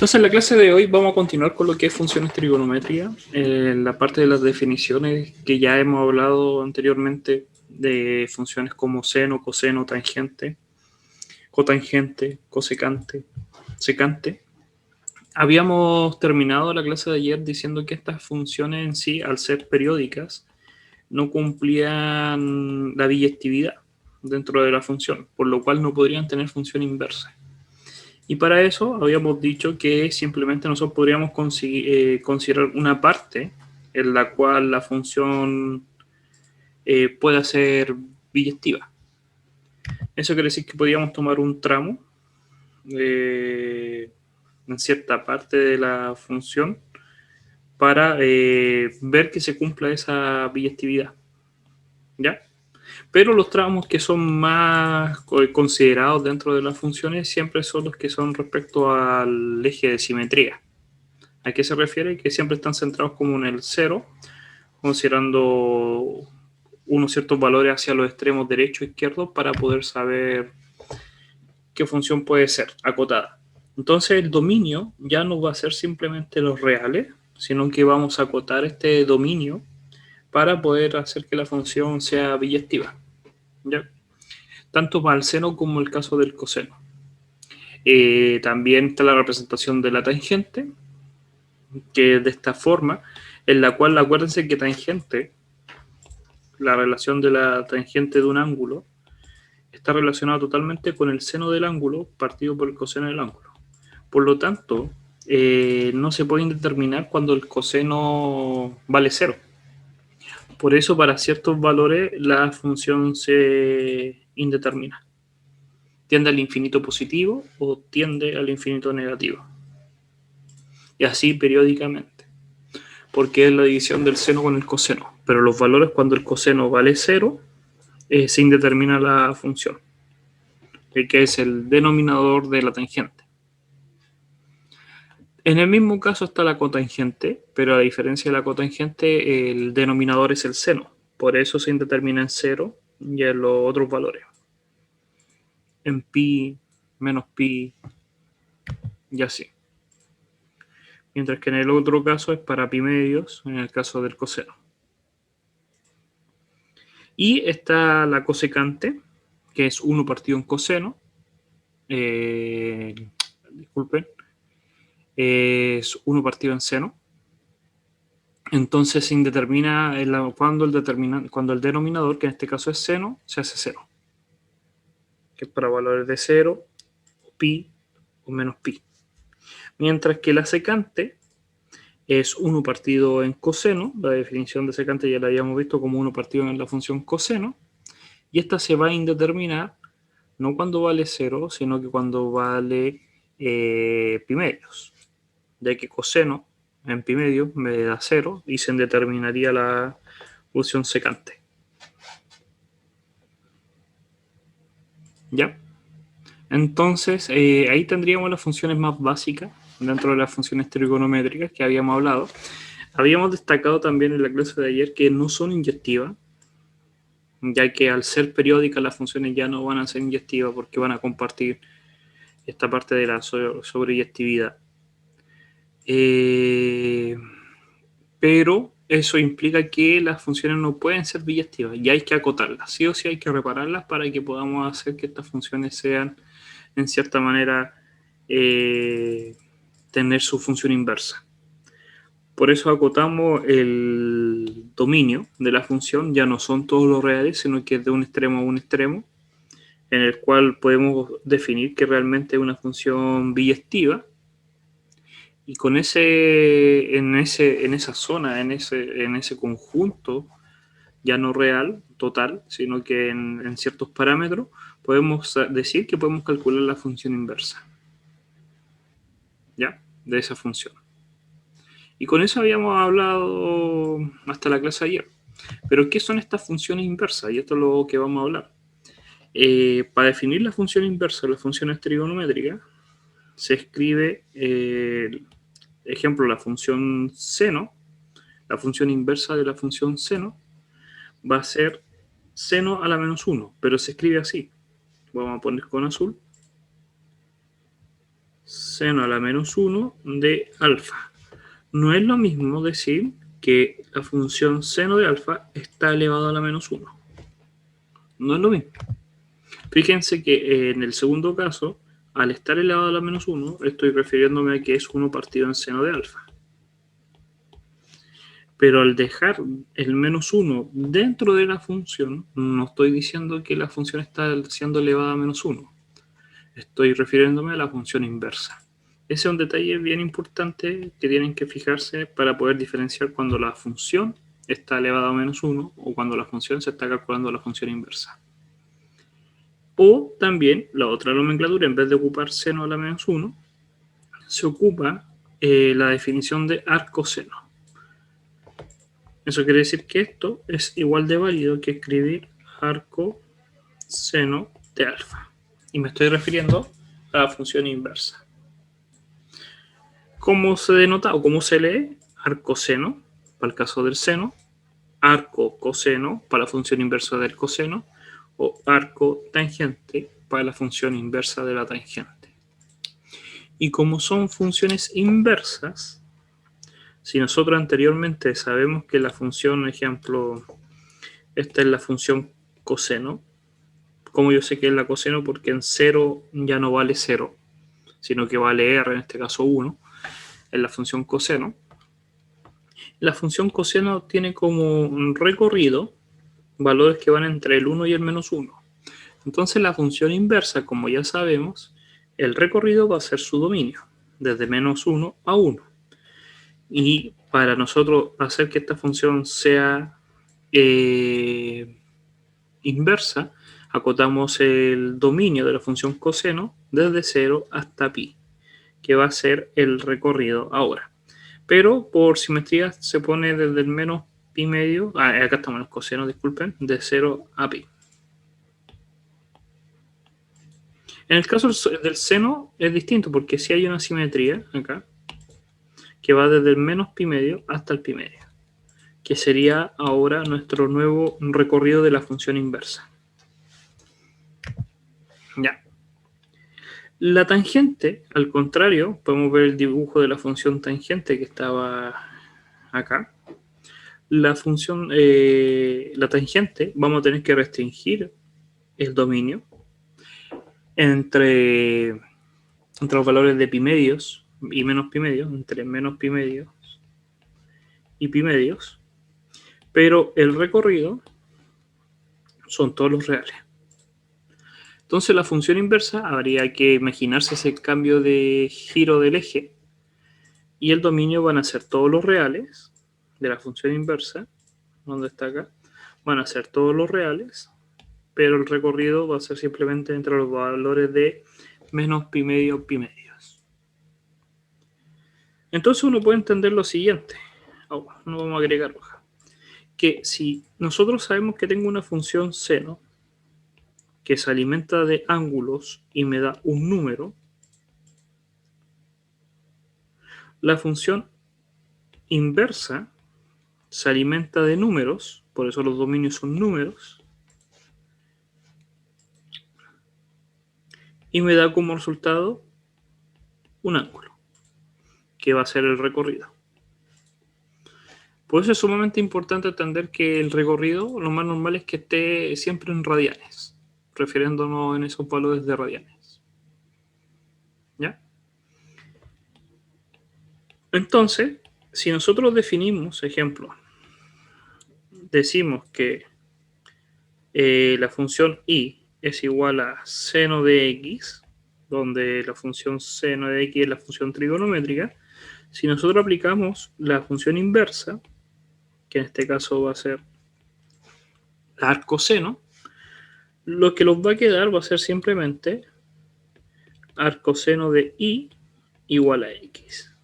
Entonces, en la clase de hoy vamos a continuar con lo que es funciones trigonométricas, la parte de las definiciones que ya hemos hablado anteriormente de funciones como seno, coseno, tangente, cotangente, cosecante, secante. Habíamos terminado la clase de ayer diciendo que estas funciones en sí, al ser periódicas, no cumplían la biyectividad dentro de la función, por lo cual no podrían tener función inversa. Y para eso habíamos dicho que simplemente nosotros podríamos considerar una parte en la cual la función pueda ser biyectiva. Eso quiere decir que podríamos tomar un tramo en cierta parte de la función para ver que se cumpla esa biyectividad. ¿Ya? Pero los tramos que son más considerados dentro de las funciones siempre son los que son respecto al eje de simetría. ¿A qué se refiere? Que siempre están centrados como en el cero, considerando unos ciertos valores hacia los extremos derecho e izquierdo para poder saber qué función puede ser acotada. Entonces el dominio ya no va a ser simplemente los reales, sino que vamos a acotar este dominio para poder hacer que la función sea biyectiva. ¿Ya? Tanto para el seno como el caso del coseno. También está la representación de la tangente, que es de esta forma, en la cual acuérdense que tangente, la relación de la tangente de un ángulo, está relacionada totalmente con el seno del ángulo partido por el coseno del ángulo. Por lo tanto, no se puede determinar cuando el coseno vale cero. Por eso, para ciertos valores, la función se indetermina. Tiende al infinito positivo o tiende al infinito negativo. Y así periódicamente. Porque es la división del seno con el coseno. Pero los valores cuando el coseno vale cero, se indetermina la función, que es el denominador de la tangente. En el mismo caso está la cotangente, pero a diferencia de la cotangente, el denominador es el seno. Por eso se indetermina en cero y en los otros valores. En pi, menos pi, y así. Mientras que en el otro caso es para pi medios, en el caso del coseno. Y está la cosecante, que es 1 partido en coseno. Disculpen. Es 1 partido en seno. Entonces se indetermina cuando el denominador, que en este caso es seno, se hace 0. Que es para valores de 0, pi o menos pi. Mientras que la secante es 1 partido en coseno. La definición de secante ya la habíamos visto como 1 partido en la función coseno. Y esta se va a indeterminar no cuando vale 0, sino que cuando vale pi medios. Ya que coseno en pi medios me da 0 y se determinaría la función secante. ¿Ya? Entonces, ahí tendríamos las funciones más básicas dentro de las funciones trigonométricas que habíamos hablado. Habíamos destacado también en la clase de ayer que no son inyectivas, ya que al ser periódicas las funciones ya no van a ser inyectivas porque van a compartir esta parte de la sobreyectividad. Pero eso implica que las funciones no pueden ser biyectivas y hay que acotarlas. Sí o sí hay que repararlas para que podamos hacer que estas funciones sean, en cierta manera, tener su función inversa. Por eso acotamos el dominio de la función, ya no son todos los reales, sino que es de un extremo a un extremo, en el cual podemos definir que realmente es una función biyectiva. Y con en esa zona, en ese conjunto, ya no real, total, sino que en ciertos parámetros, podemos decir que podemos calcular la función inversa. ¿Ya? De esa función. Y con eso habíamos hablado hasta la clase de ayer. Pero ¿qué son estas funciones inversas? Y esto es lo que vamos a hablar. Para definir la función inversa, las funciones trigonométricas, se escribe, ejemplo, la función seno, la función inversa de la función seno, va a ser seno a la menos 1, pero se escribe así. Vamos a poner con azul. seno a la menos 1 de alfa. No es lo mismo decir que la función seno de alfa está elevado a la menos 1. No es lo mismo. Fíjense que en el segundo caso, al estar elevado a la menos 1, estoy refiriéndome a que es 1 partido en seno de alfa. Pero al dejar el menos 1 dentro de la función, no estoy diciendo que la función está siendo elevada a menos 1. Estoy refiriéndome a la función inversa. Ese es un detalle bien importante que tienen que fijarse para poder diferenciar cuando la función está elevada a menos 1 o cuando la función se está calculando la función inversa. O también la otra nomenclatura, en vez de ocupar seno a la menos 1, se ocupa la definición de arcoseno. Eso quiere decir que esto es igual de válido que escribir arcoseno de alfa. Y me estoy refiriendo a la función inversa. ¿Cómo se denota o cómo se lee? Arcoseno, para el caso del seno, arco coseno para la función inversa del coseno, o arco tangente para la función inversa de la tangente. Y como son funciones inversas, si nosotros anteriormente sabemos que la función, ejemplo, esta es la función coseno, como yo sé que es la coseno, porque en 0 ya no vale 0, sino que vale r, en este caso 1, es la función coseno. La función coseno tiene como un recorrido valores que van entre el 1 y el menos 1. Entonces la función inversa, como ya sabemos, el recorrido va a ser su dominio, desde menos 1 a 1. Y para nosotros hacer que esta función sea inversa, acotamos el dominio de la función coseno desde 0 hasta pi, que va a ser el recorrido ahora. Pero por simetría se pone desde el menos pi medio, acá estamos en el coseno, disculpen, de 0 a pi. En el caso del seno es distinto, porque si hay una simetría acá, que va desde el menos pi medio hasta el pi medio, que sería ahora nuestro nuevo recorrido de la función inversa. Ya. La tangente, al contrario, podemos ver el dibujo de la función tangente que estaba acá. La función, la tangente, vamos a tener que restringir el dominio entre los valores de pi medios y menos pi medios, entre menos pi medios y pi medios, pero el recorrido son todos los reales. Entonces la función inversa habría que imaginarse ese cambio de giro del eje y el dominio van a ser todos los reales de la función inversa, donde está acá, van a ser todos los reales, pero el recorrido va a ser simplemente entre los valores de menos pi medio, pi medios. Entonces uno puede entender lo siguiente. No vamos a agregar hoja. Que si nosotros sabemos que tengo una función seno que se alimenta de ángulos y me da un número, la función inversa se alimenta de números, por eso los dominios son números, y me da como resultado un ángulo, que va a ser el recorrido. Por eso es sumamente importante entender que el recorrido, lo más normal es que esté siempre en radianes, refiriéndonos en esos valores de radianes. ¿Ya? Entonces, si nosotros definimos, ejemplo, decimos que la función y es igual a seno de x, donde la función seno de x es la función trigonométrica, si nosotros aplicamos la función inversa, que en este caso va a ser la arcoseno, lo que nos va a quedar va a ser simplemente arcoseno de y igual a x.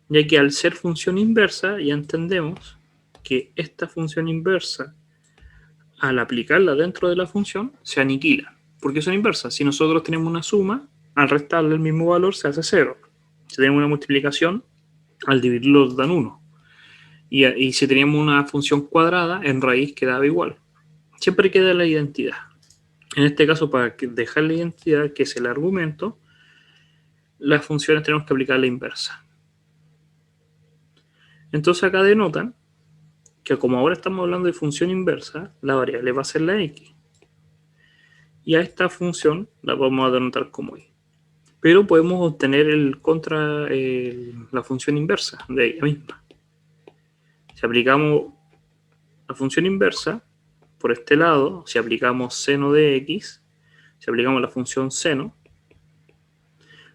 Ya que al ser función inversa, ya entendemos que esta función inversa, al aplicarla dentro de la función, se aniquila. ¿Por qué son inversas? Si nosotros tenemos una suma, al restarle el mismo valor se hace 0. Si tenemos una multiplicación, al dividirlo dan 1. Y si teníamos una función cuadrada, en raíz quedaba igual. Siempre queda la identidad. En este caso, para dejar la identidad, que es el argumento, las funciones tenemos que aplicar la inversa. Entonces acá denotan que como ahora estamos hablando de función inversa, la variable va a ser la x. Y a esta función la vamos a denotar como y. Pero podemos obtener la función inversa de ella misma. Si aplicamos la función inversa por este lado, si aplicamos seno de x, si aplicamos la función seno,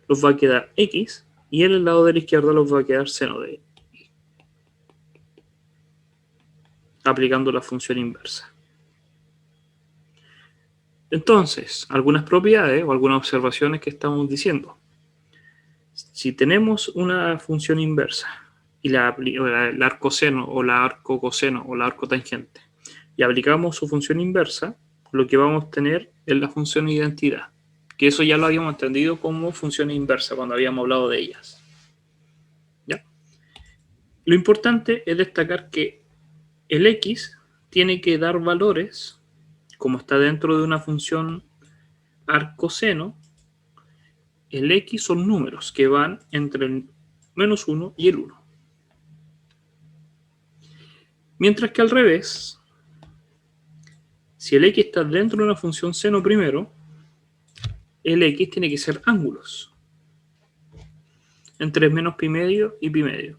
nos va a quedar x, y en el lado de la izquierda nos va a quedar seno de y, aplicando la función inversa. Entonces, algunas propiedades o algunas observaciones que estamos diciendo. Si tenemos una función inversa y la arcoseno o la arcocoseno o la arcotangente y aplicamos su función inversa, lo que vamos a obtener es la función identidad, que eso ya lo habíamos entendido como función inversa cuando habíamos hablado de ellas. ¿Ya? Lo importante es destacar que el x tiene que dar valores, como está dentro de una función arcoseno. El x son números que van entre el menos 1 y el 1. Mientras que al revés, si el x está dentro de una función seno primero, el x tiene que ser ángulos entre menos pi medio y pi medio.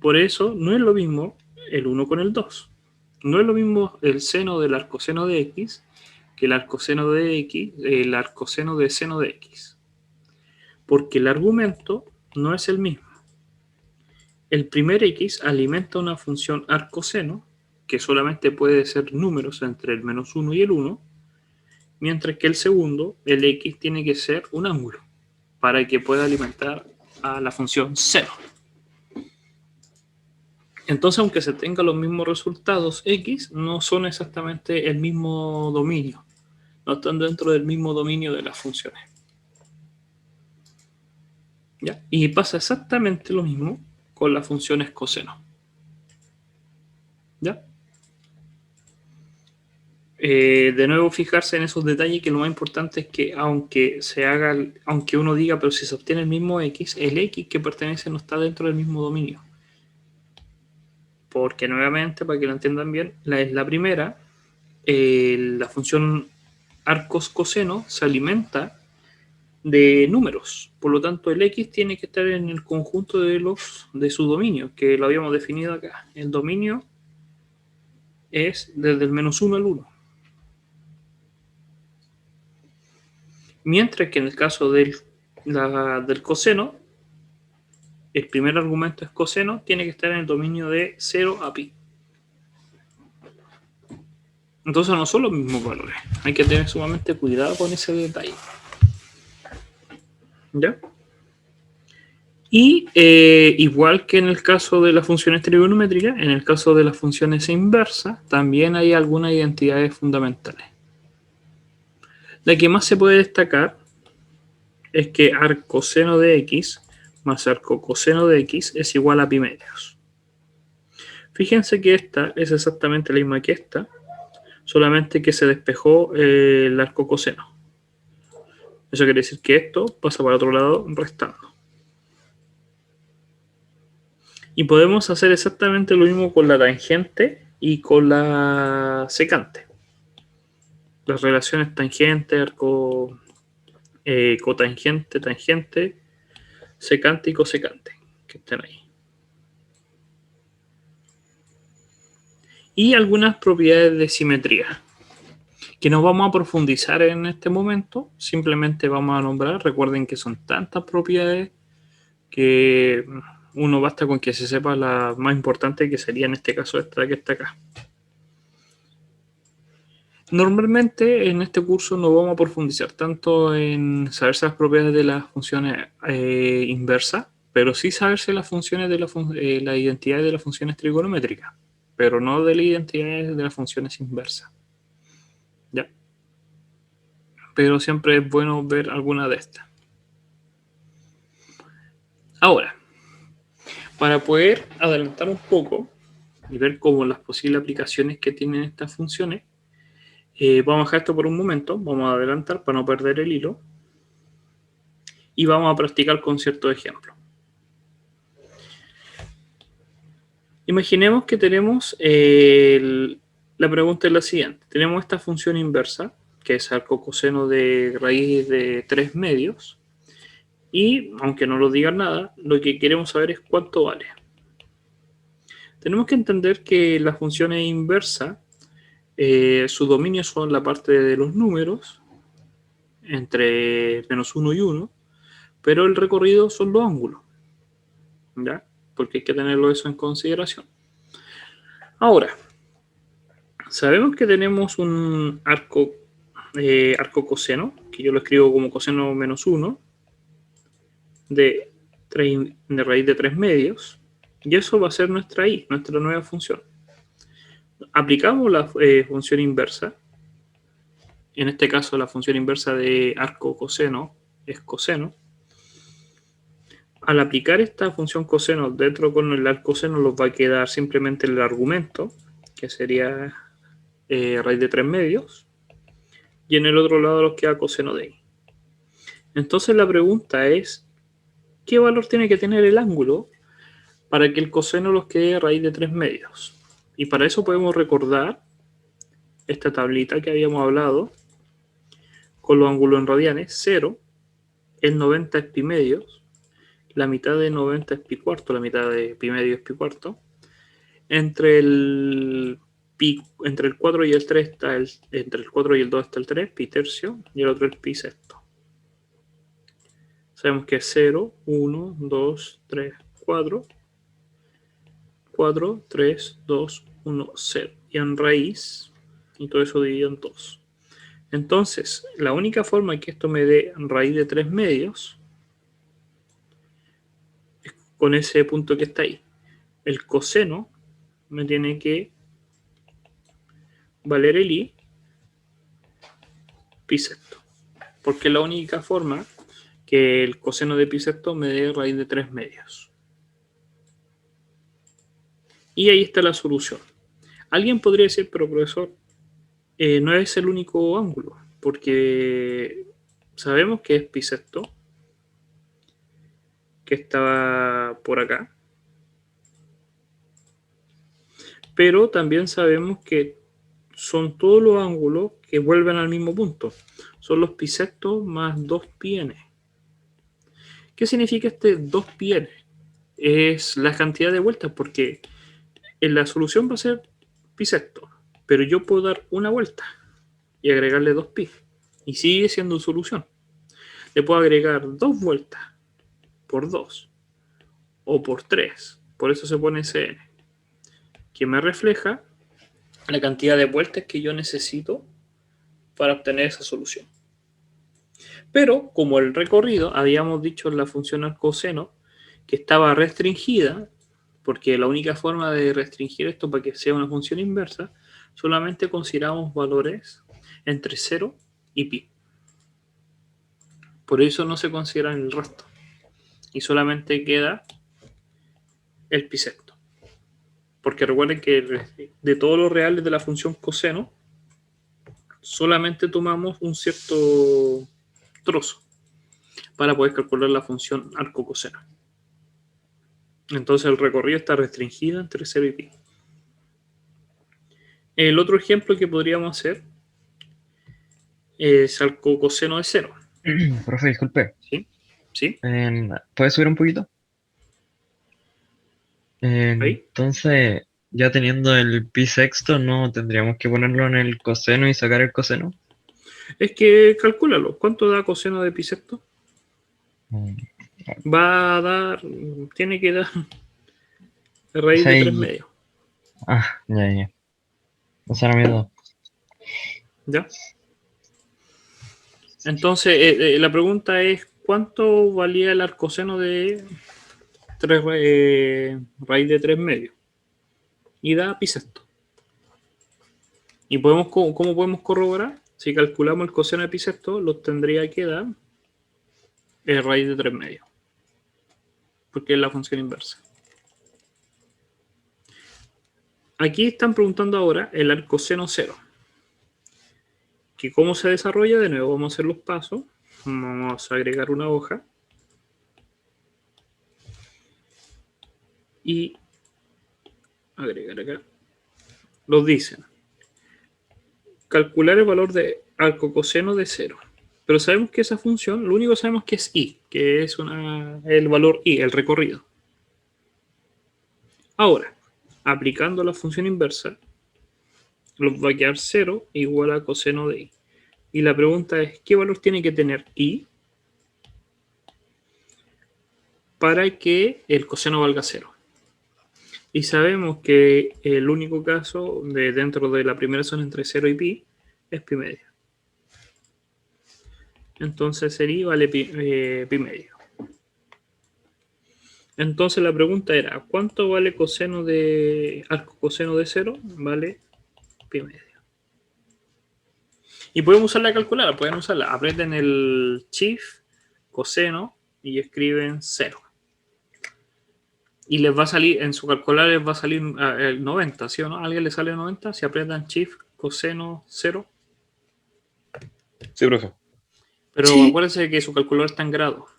Por eso no es lo mismo el 1 con el 2. No es lo mismo el seno del arcoseno de x que el arcoseno de x, el arcoseno de seno de x. Porque el argumento no es el mismo. El primer x alimenta una función arcoseno que solamente puede ser números entre el menos 1 y el 1, mientras que el segundo, el x, tiene que ser un ángulo para que pueda alimentar a la función seno. Entonces, aunque se tengan los mismos resultados x, no son exactamente el mismo dominio, no están dentro del mismo dominio de las funciones. ¿Ya? Y pasa exactamente lo mismo con las funciones coseno. ¿Ya? De nuevo fijarse en esos detalles, que lo más importante es que aunque uno diga, pero si se obtiene el mismo x, el x que pertenece no está dentro del mismo dominio. Porque nuevamente, para que lo entiendan bien, es la primera, la función arcos coseno se alimenta de números, por lo tanto el x tiene que estar en el conjunto de su dominio, que lo habíamos definido acá. El dominio es desde el menos 1 al 1. Mientras que en el caso del coseno, el primer argumento es coseno, tiene que estar en el dominio de 0 a pi. Entonces no son los mismos valores. Hay que tener sumamente cuidado con ese detalle. ¿Ya? Y igual que en el caso de las funciones trigonométricas, en el caso de las funciones inversas, también hay algunas identidades fundamentales. La que más se puede destacar es que arcoseno de x más arcocoseno de x es igual a pi medios. Fíjense que esta es exactamente la misma que esta, solamente que se despejó el arcocoseno. Eso quiere decir que esto pasa para otro lado restando. Y podemos hacer exactamente lo mismo con la tangente y con la secante. Las relaciones tangente, cotangente, tangente, secante y cosecante, que estén ahí. Y algunas propiedades de simetría, que no vamos a profundizar en este momento, simplemente vamos a nombrar. Recuerden que son tantas propiedades que uno basta con que se sepa la más importante, que sería en este caso esta que está acá. Normalmente en este curso no vamos a profundizar tanto en saberse las propiedades de las funciones inversas, pero sí saberse las funciones de la identidad de las funciones trigonométricas, pero no de las identidades de las funciones inversas. ¿Ya? Pero siempre es bueno ver alguna de estas. Ahora, para poder adelantar un poco y ver cómo las posibles aplicaciones que tienen estas funciones, vamos a dejar esto por un momento, vamos a adelantar para no perder el hilo. y vamos a practicar con ciertos ejemplos. Imaginemos que tenemos la pregunta es la siguiente. Tenemos esta función inversa, que es arco coseno de raíz de 3 medios, y aunque no nos digan nada, lo que queremos saber es cuánto vale. Tenemos que entender que la función es inversa, su dominio son la parte de los números, entre -1 y 1, pero el recorrido son los ángulos, ¿ya? Porque hay que tenerlo eso en consideración. Ahora, sabemos que tenemos un arco coseno, que yo lo escribo como coseno -1, de raíz de 3 medios, y eso va a ser nuestra i, nuestra nueva función. Aplicamos la función inversa, en este caso la función inversa de arco coseno es coseno. Al aplicar esta función coseno dentro con el arco seno, nos va a quedar simplemente el argumento, que sería raíz de 3 medios, y en el otro lado nos queda coseno de i. Entonces la pregunta es, ¿qué valor tiene que tener el ángulo para que el coseno nos quede raíz de 3 medios? Y para eso podemos recordar esta tablita que habíamos hablado con los ángulos en radianes. 0, el 90 es pi medios, la mitad de 90 es pi cuarto, la mitad de pi medio es pi cuarto. Entre el 4 y el 3 está entre el 4 y el 2 está el 3, pi tercio, y el otro es pi sexto. Sabemos que es 0, 1, 2, 3, 4, 4, 3, 2, 1, 0. Y en raíz, y todo eso dividido en 2. Entonces, la única forma que esto me dé raíz de 3 medios es con ese punto que está ahí. El coseno me tiene que valer el i pi sexto, porque es la única forma que el coseno de pi sexto me dé raíz de 3 medios. Y ahí está la solución. Alguien podría decir, pero profesor, no es el único ángulo, porque sabemos que es pi sexto, que estaba por acá, pero también sabemos que son todos los ángulos que vuelven al mismo punto. Son los pi sextos más 2 pi n. ¿Qué significa este 2 pi n? Es la cantidad de vueltas, porque en la solución va a ser pi sexto, pero yo puedo dar una vuelta y agregarle 2 pi, y sigue siendo solución. Le puedo agregar 2 vueltas por 2 o por 3, por eso se pone Cn, que me refleja la cantidad de vueltas que yo necesito para obtener esa solución. Pero como el recorrido, habíamos dicho en la función arcoseno que estaba restringida, porque la única forma de restringir esto para que sea una función inversa, solamente consideramos valores entre 0 y pi. Por eso no se considera el resto. Y solamente queda el pi sexto. Porque recuerden que de todos los reales de la función coseno, solamente tomamos un cierto trozo para poder calcular la función arco-coseno. Entonces el recorrido está restringido entre 0 y pi. El otro ejemplo que podríamos hacer es arco-coseno de 0. Profe, disculpe. ¿Sí? ¿Sí? ¿Puedes subir un poquito? ¿Ahí? Entonces, ya teniendo el pi sexto, ¿no tendríamos que ponerlo en el coseno y sacar el coseno? Es que calcúlalo. ¿Cuánto da coseno de pi sexto? Mm, Va a dar, tiene que dar raíz de 3 6. medios. Ya, ya. Eso era mi duda. ¿Ya? Entonces, la pregunta es, ¿cuánto valía el arcoseno de raíz de 3 medios? Y da pi sexto. ¿Y cómo podemos corroborar? Si calculamos el coseno de pi sexto, lo tendría que dar raíz de 3 medios. Porque es la función inversa. Aquí están preguntando ahora el arcoseno 0. Que cómo se desarrolla, de nuevo vamos a hacer los pasos. Vamos a agregar una hoja. y agregar acá. Nos dicen calcular el valor de arcocoseno de 0. Pero sabemos que esa función, lo único que sabemos que es i, que es el valor i, el recorrido. Ahora, aplicando la función inversa, nos va a quedar 0 igual a coseno de i. Y la pregunta es, ¿qué valor tiene que tener i para que el coseno valga 0? Y sabemos que el único caso dentro de la primera zona entre 0 y pi es pi medio. Entonces sería vale pi medio. Entonces la pregunta era, ¿cuánto vale coseno de arco coseno de 0? Vale pi medio. Y podemos usar la calculadora, pueden usarla. Aprieten el shift, coseno y escriben 0. Y les va a salir, en su calculadora les va a salir el 90, ¿sí o no? ¿A alguien le sale 90? Si aprietan shift, coseno 0. Sí, profe. Pero Sí. acuérdense que su calculador está en grados.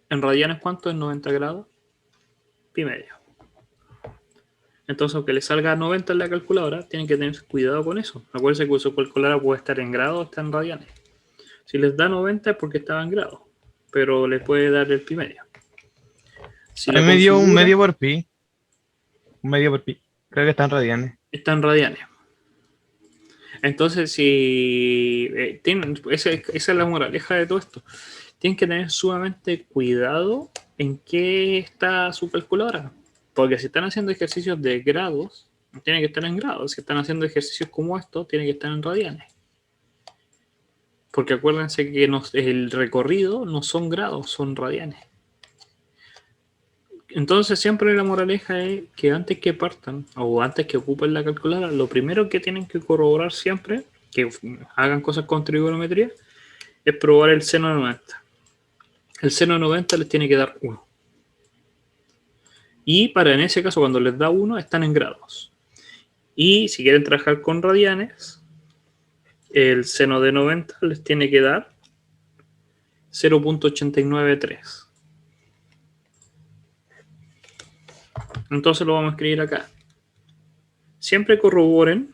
¿En radianes cuánto es 90 grados? Pi medio. Entonces, aunque le salga 90 en la calculadora, tienen que tener cuidado con eso. Acuérdense que su calculadora puede estar en grados o está en radianes. Si les da 90 es porque estaba en grados, pero les puede dar el pi medio. Si A mí me dio un medio por pi. Un medio por pi. Creo que está en radianes. Está en radianes. Entonces, si esa es la moraleja de todo esto. Tienen que tener sumamente cuidado en qué está su calculadora. Porque si están haciendo ejercicios de grados, tienen que estar en grados. Si están haciendo ejercicios como estos, tienen que estar en radianes. Porque acuérdense que el recorrido no son grados, son radianes. Entonces siempre la moraleja es que antes que partan o antes que ocupen la calculadora, lo primero que tienen que corroborar siempre, que hagan cosas con trigonometría, es probar el seno de 90. El seno de 90 les tiene que dar 1. Y para en ese caso, cuando les da 1, están en grados. Y si quieren trabajar con radianes, el seno de 90 les tiene que dar 0.893. Entonces lo vamos a escribir acá. Siempre corroboren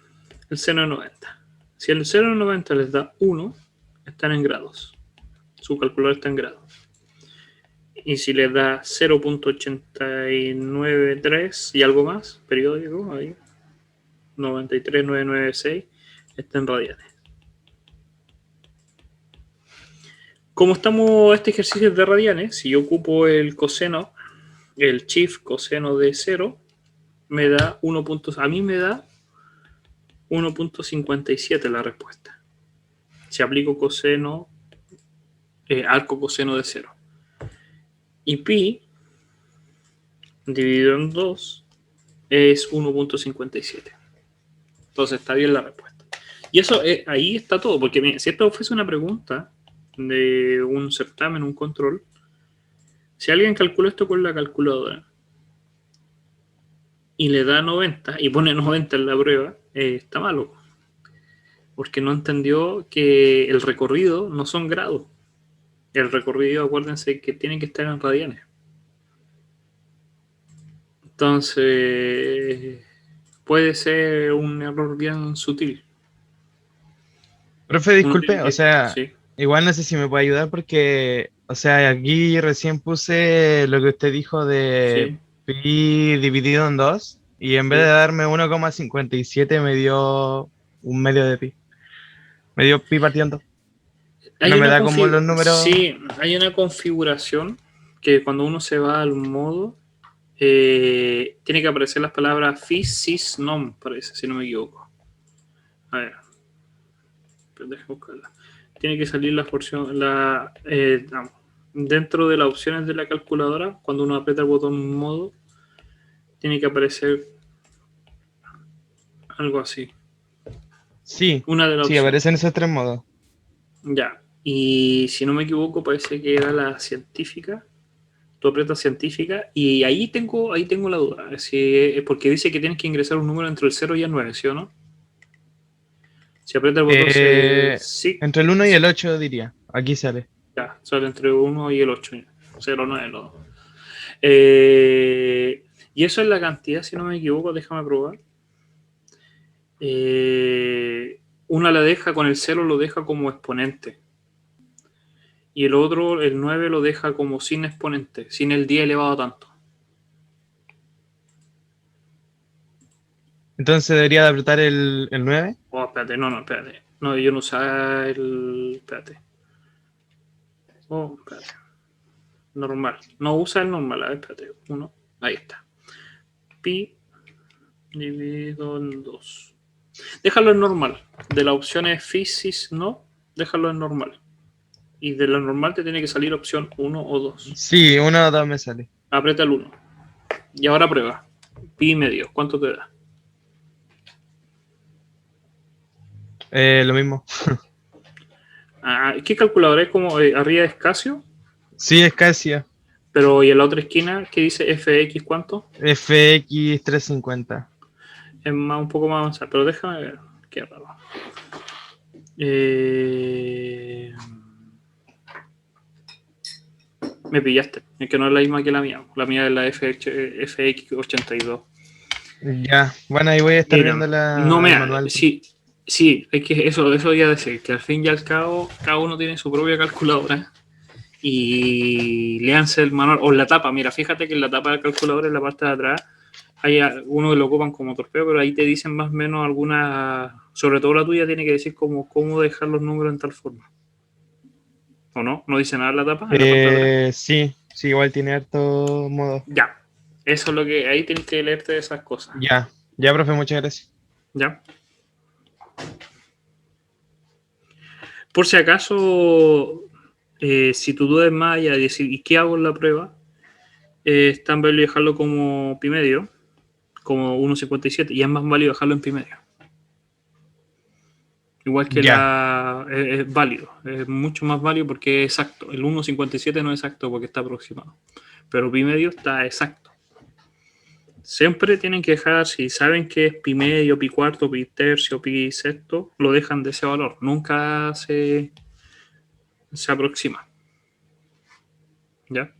el seno de 90. Si el seno de 90 les da 1, están en grados. Su calculador está en grados. Y si les da 0.893 y algo más, periódico, ahí, 93,996, está en radianes. Como estamos, este ejercicio es de radianes, si yo ocupo el coseno, el shift coseno de 0, me da 1. A mí me da 1.57 la respuesta. Si aplico coseno, arco coseno de 0. Y pi dividido en 2 es 1.57. Entonces está bien la respuesta. Y eso ahí está todo, porque miren, si esto fuese una pregunta de un certamen, un control, si alguien calcula esto con la calculadora y le da 90 y pone 90 en la prueba, está malo. Porque no entendió que el recorrido no son grados. El recorrido, acuérdense que tiene que estar en radianes. Entonces, puede ser un error bien sutil. Profe, disculpe, o sea, sí. igual no sé si me puede ayudar porque, o sea, aquí recién puse lo que usted dijo de pi dividido en 2 y en vez de darme 1,57 me dio un medio de pi. Me dio pi partiendo. No me da como los números. Sí, hay una configuración que cuando uno se va al modo, tiene que aparecer las palabras fis, sis, nom, parece, si no me equivoco. A ver. Déjame buscarla. Tiene que salir la porción, dentro de las opciones de la calculadora, cuando uno aprieta el botón modo, tiene que aparecer algo así. Sí, una de las opciones. Aparecen esos 3 modos. Ya, y si no me equivoco, parece que era la científica. Tú aprietas científica y ahí tengo la duda. Porque dice que tienes que ingresar un número entre el 0 y el 9, ¿sí o no? Si aprieta el botón sí. Entre el 1 y el 8 diría. Aquí sale. Ya, sale entre 1 y el 8. 0, 9, 2. Y eso es la cantidad, si no me equivoco, déjame probar. Una la deja con el 0, lo deja como exponente. Y el otro, el 9, lo deja como sin exponente, sin el 10 elevado a tanto. Entonces debería de apretar el 9. Oh, espérate, no, espérate. No, yo no usaba el... Espérate. Oh, espérate. Normal. No usa el normal, a ver, espérate. 1. Ahí está. Pi dividido en 2. Déjalo en normal. De las opciones physis, no. Déjalo en normal. Y de la normal te tiene que salir opción 1 o 2. Sí, 1 o 2 me sale. Aprieta el 1. Y ahora prueba. Pi medio. ¿Cuánto te da? Lo mismo. ¿Qué calculadora es? Como arriba es Casio. Sí, es Casio. Pero y en la otra esquina, ¿qué dice FX cuánto? FX 350. Es más, un poco más avanzado. Pero déjame ver. Qué raro. Me pillaste. Es que no es la misma que la mía. La mía es la FX82. Ya, bueno, ahí voy a estar Mira, viendo no me el manual. sí, hay que eso ya decir, que al fin y al cabo, cada uno tiene su propia calculadora. Y léanse el manual, o la tapa, mira, fíjate que en la tapa del calculador, en la parte de atrás, hay uno que lo ocupan como torpeo, pero ahí te dicen más o menos algunas, sobre todo la tuya tiene que decir cómo dejar los números en tal forma. ¿O no? ¿No dice nada en la tapa? En la parte de atrás. Sí, igual tiene harto modo. Ya, eso es lo que, ahí tienes que leerte esas cosas. Ya, profe, muchas gracias. ¿Ya? Por si acaso, si tu duda es más allá de decir, ¿y qué hago en la prueba? Es tan válido dejarlo como pi medio, como 1.57, y es más válido dejarlo en pi medio. Igual que es válido, es mucho más válido porque es exacto. El 1.57 no es exacto porque está aproximado, pero pi medio está exacto. Siempre tienen que dejar, si saben que es pi medio, pi cuarto, pi tercio, pi sexto, lo dejan de ese valor. Nunca se aproxima. ¿Ya?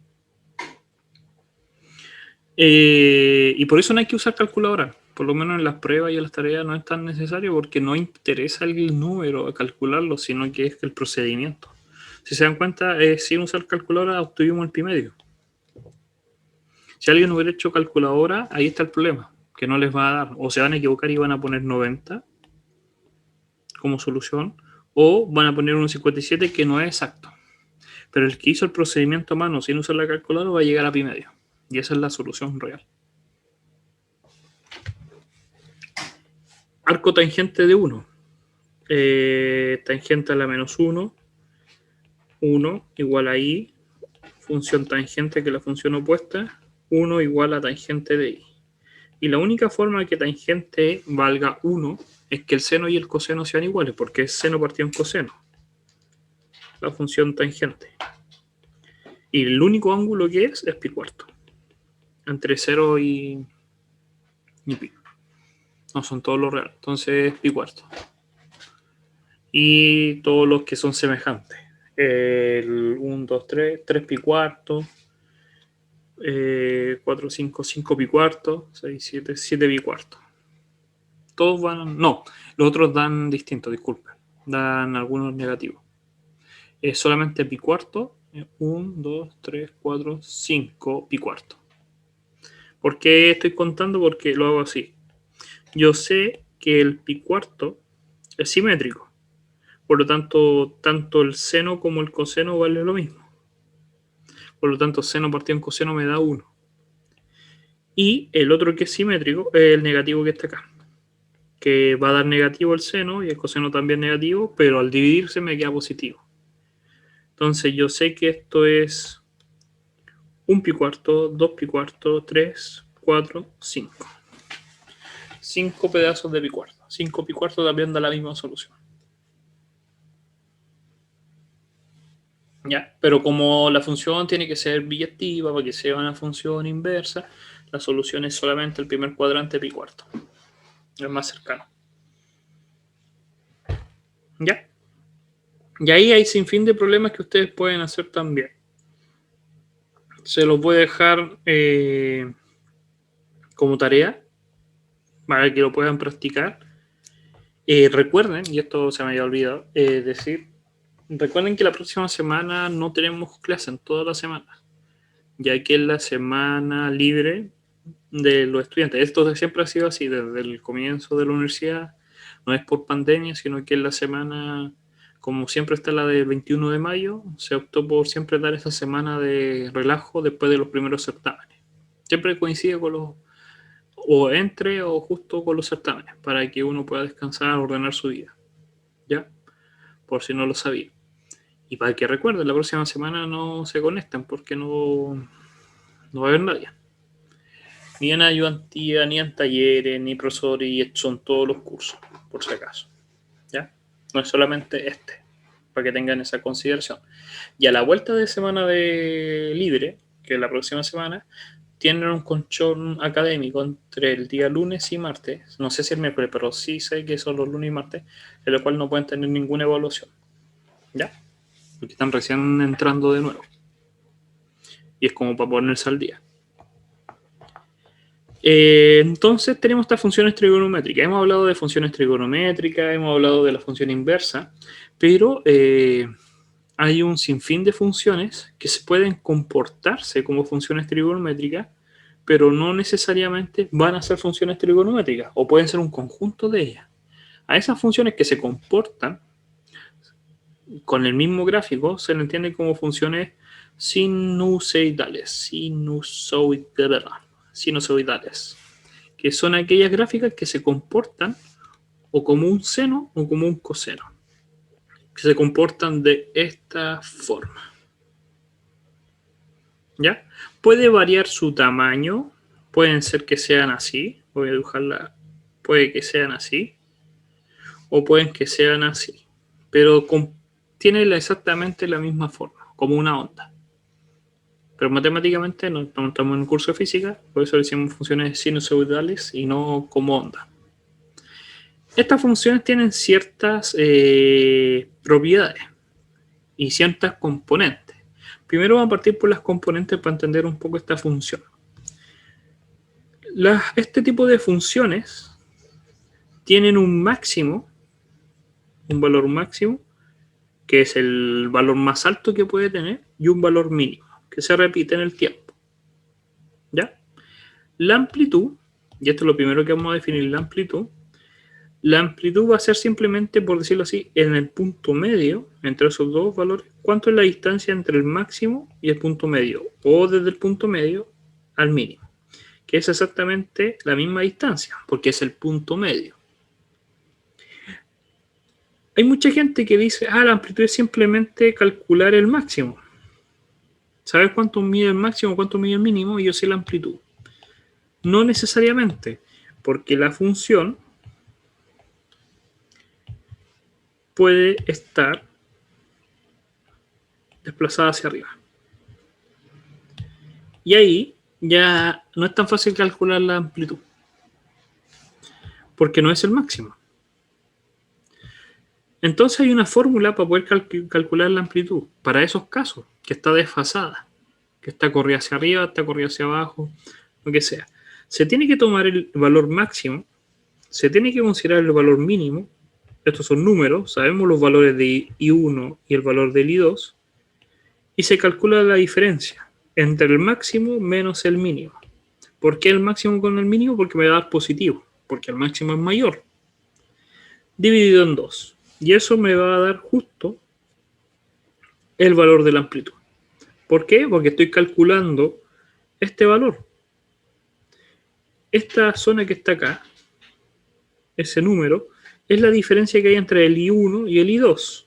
Y por eso no hay que usar calculadora. Por lo menos en las pruebas y en las tareas no es tan necesario porque no interesa el número a calcularlo, sino que es el procedimiento. Si se dan cuenta, sin usar calculadora obtuvimos el pi medio. Si alguien hubiera hecho calculadora, ahí está el problema, que no les va a dar. O se van a equivocar y van a poner 90 como solución, o van a poner 1.57 que no es exacto. Pero el que hizo el procedimiento a mano sin usar la calculadora va a llegar a pi medio. Y esa es la solución real. Arco tangente de 1. Tangente a la menos 1. 1 igual a i. Función tangente, que es la función opuesta. 1 igual a tangente de i. Y la única forma de que tangente valga 1 es que el seno y el coseno sean iguales, porque es seno partido en coseno. La función tangente. Y el único ángulo que es pi cuarto. Entre 0 y pi. No son todos los reales. Entonces pi cuarto. Y todos los que son semejantes. El 1, 2, 3, 3 pi cuarto. 4, 5, 5 pi cuarto. 6, 7, 7 pi cuarto. Todos van... No, los otros dan distinto, disculpen. Dan algunos negativos. Solamente pi cuarto. 1, 2, 3, 4, 5 pi cuarto. ¿Por qué estoy contando? Porque lo hago así. Yo sé que el pi cuarto es simétrico. Por lo tanto, tanto el seno como el coseno vale lo mismo. Por lo tanto, seno partido en coseno me da 1. Y el otro que es simétrico es el negativo que está acá. Que va a dar negativo el seno y el coseno también negativo, pero al dividirse me queda positivo. Entonces yo sé que esto es 1 pi cuarto, 2 pi cuarto, 3, 4, 5. 5 pedazos de pi cuarto. 5 pi cuarto también da la misma solución. ¿Ya? Pero como la función tiene que ser biyectiva para que sea una función inversa, la solución es solamente el primer cuadrante pi cuarto. Es más cercano. ¿Ya? Y ahí hay sin fin de problemas que ustedes pueden hacer también. Se los voy a dejar como tarea para que lo puedan practicar. Recuerden, y esto se me había olvidado decir, recuerden que la próxima semana no tenemos clase en toda la semana, ya que es la semana libre de los estudiantes. Esto siempre ha sido así desde el comienzo de la universidad, no es por pandemia, sino que es la semana, como siempre está la del 21 de mayo, se optó por siempre dar esa semana de relajo después de los primeros certámenes. Siempre coincide con los, o entre o justo con los certámenes, para que uno pueda descansar, ordenar su vida, ¿ya? Por si no lo sabía. Y para que recuerden, la próxima semana no se conectan porque no va a haber nadie. Ni en ayudantía, ni en talleres, ni profesores, y son todos los cursos, por si acaso. ¿Ya? No es solamente este, para que tengan esa consideración. Y a la vuelta de semana de libre, que es la próxima semana, tienen un colchón académico entre el día lunes y martes. No sé si el miércoles, pero sí sé que son los lunes y martes, en lo cual no pueden tener ninguna evaluación. ¿Ya? Porque están recién entrando de nuevo. Y es como para ponerse al día. Entonces tenemos estas funciones trigonométricas. Hemos hablado de funciones trigonométricas, hemos hablado de la función inversa, pero hay un sinfín de funciones que se pueden comportarse como funciones trigonométricas, pero no necesariamente van a ser funciones trigonométricas, o pueden ser un conjunto de ellas. A esas funciones que se comportan con el mismo gráfico se le entiende como funciones sinusoidales, que son aquellas gráficas que se comportan o como un seno o como un coseno, que se comportan de esta forma. ¿Ya? Puede variar su tamaño, pueden ser que sean así, voy a dibujarla, puede que sean así, o pueden que sean así, pero tienen exactamente la misma forma, como una onda. Pero matemáticamente no estamos en un curso de física, por eso decimos funciones sinusoidales y no como onda. Estas funciones tienen ciertas propiedades y ciertas componentes. Primero vamos a partir por las componentes para entender un poco esta función. Este tipo de funciones tienen un máximo, un valor máximo, que es el valor más alto que puede tener, y un valor mínimo, que se repite en el tiempo. ¿Ya? La amplitud, y esto es lo primero que vamos a definir, la amplitud va a ser simplemente, por decirlo así, en el punto medio, entre esos dos valores, cuánto es la distancia entre el máximo y el punto medio, o desde el punto medio al mínimo, que es exactamente la misma distancia, porque es el punto medio. Hay mucha gente que dice, la amplitud es simplemente calcular el máximo. ¿Sabes cuánto mide el máximo, cuánto mide el mínimo? Y yo sé la amplitud. No necesariamente, porque la función puede estar desplazada hacia arriba. Y ahí ya no es tan fácil calcular la amplitud, porque no es el máximo. Entonces hay una fórmula para poder calcular la amplitud para esos casos, que está desfasada, que está corrida hacia arriba, está corrida hacia abajo, lo que sea. Se tiene que tomar el valor máximo, se tiene que considerar el valor mínimo. Estos son números, sabemos los valores de I1 y el valor del I2, y se calcula la diferencia entre el máximo menos el mínimo. ¿Por qué el máximo con el mínimo? Porque me va a dar positivo, porque el máximo es mayor, dividido en 2. Y eso me va a dar justo el valor de la amplitud. ¿Por qué? Porque estoy calculando este valor. Esta zona que está acá, ese número, es la diferencia que hay entre el I1 y el I2.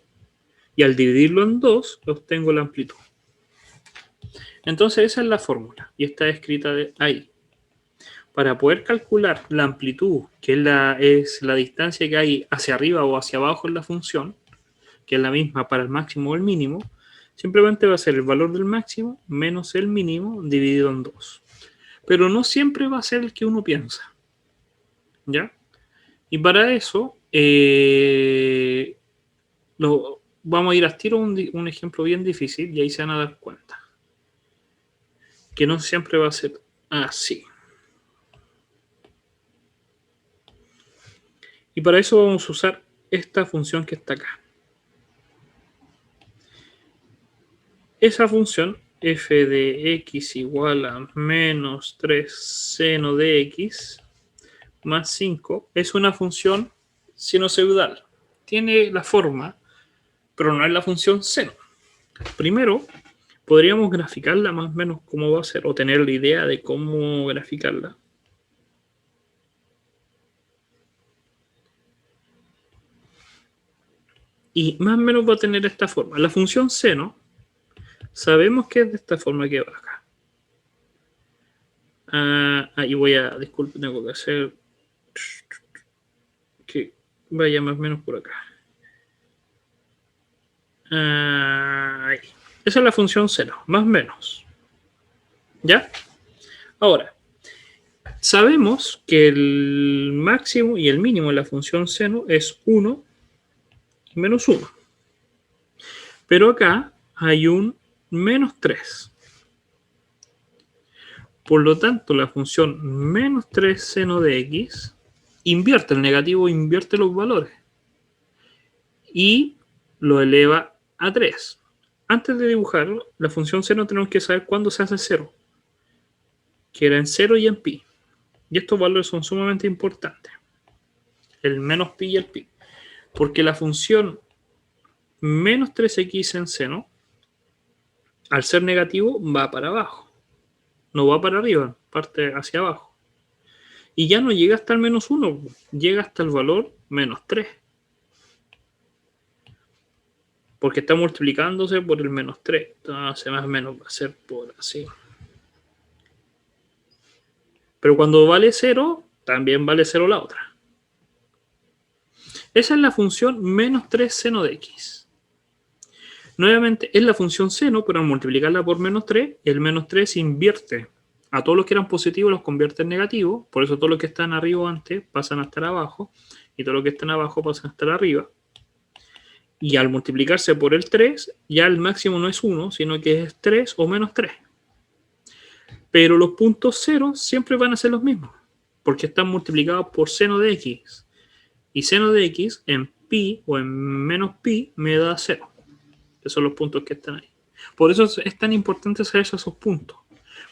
Y al dividirlo en 2, obtengo la amplitud. Entonces esa es la fórmula. Y está escrita ahí. Para poder calcular la amplitud, que es la distancia que hay hacia arriba o hacia abajo en la función, que es la misma para el máximo o el mínimo, simplemente va a ser el valor del máximo menos el mínimo dividido en 2. Pero no siempre va a ser el que uno piensa. ¿Ya? Y para eso, vamos a ir a tiro un ejemplo bien difícil y ahí se van a dar cuenta. Que no siempre va a ser así. Y para eso vamos a usar esta función que está acá. Esa función f de x igual a menos 3 seno de x más 5 es una función sinusoidal. Tiene la forma, pero no es la función seno. Primero, podríamos graficarla más o menos cómo va a ser, o tener la idea de cómo graficarla. Y más o menos va a tener esta forma. La función seno, sabemos que es de esta forma que va acá. Ahí voy a, disculpen, tengo que hacer que vaya más o menos por acá. Ahí. Esa es la función seno, más o menos. ¿Ya? Ahora, sabemos que el máximo y el mínimo de la función seno es 1 y menos 1. Pero acá hay un menos 3. Por lo tanto, la función menos 3 seno de x invierte el negativo, invierte los valores y lo eleva a 3. Antes de dibujarlo, la función seno tenemos que saber cuándo se hace 0, que era en 0 y en pi. Y estos valores son sumamente importantes, el menos pi y el pi, porque la función menos 3x en seno, al ser negativo, va para abajo, no va para arriba, parte hacia abajo. Y ya no llega hasta el menos 1, llega hasta el valor menos 3. Porque está multiplicándose por el menos 3. Entonces más o menos va a ser por así. Pero cuando vale 0, también vale 0 la otra. Esa es la función menos 3 seno de x. Nuevamente es la función seno, pero al multiplicarla por menos 3, el menos 3 invierte. A todos los que eran positivos los convierte en negativos. Por eso todos los que están arriba antes pasan a estar abajo. Y todos los que están abajo pasan a estar arriba. Y al multiplicarse por el 3, ya el máximo no es 1, sino que es 3 o menos 3. Pero los puntos 0 siempre van a ser los mismos, porque están multiplicados por seno de x. Y seno de x en pi o en menos pi me da 0. Esos son los puntos que están ahí. Por eso es tan importante saber esos puntos,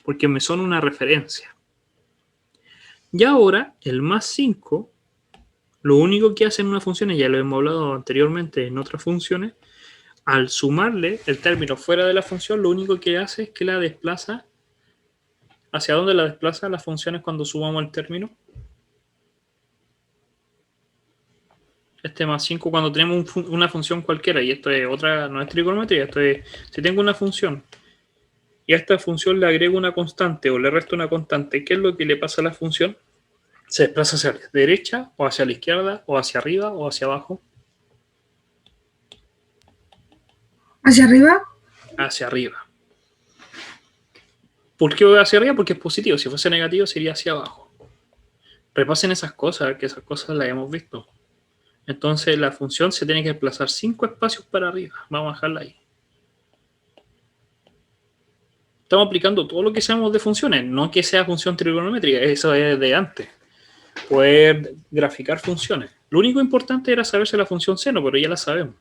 porque me son una referencia. Y ahora, el más 5... lo único que hace en una función, y ya lo hemos hablado anteriormente en otras funciones, al sumarle el término fuera de la función, lo único que hace es que la desplaza. ¿Hacia dónde la desplaza las funciones cuando sumamos el término? Este más 5 cuando tenemos una función cualquiera, y esto es otra, no es trigonometría, esto es, si tengo una función y a esta función le agrego una constante o le resto una constante, ¿qué es lo que le pasa a la función? Se desplaza hacia la derecha, o hacia la izquierda, o hacia arriba, o hacia abajo. ¿Hacia arriba? Hacia arriba. ¿Por qué voy hacia arriba? Porque es positivo. Si fuese negativo, sería hacia abajo. Repasen esas cosas, que esas cosas las hemos visto. Entonces la función se tiene que desplazar 5 espacios para arriba. Vamos a dejarla ahí. Estamos aplicando todo lo que sabemos de funciones, no que sea función trigonométrica, eso es de antes. Poder graficar funciones. Lo único importante era saberse la función seno, pero ya la sabemos.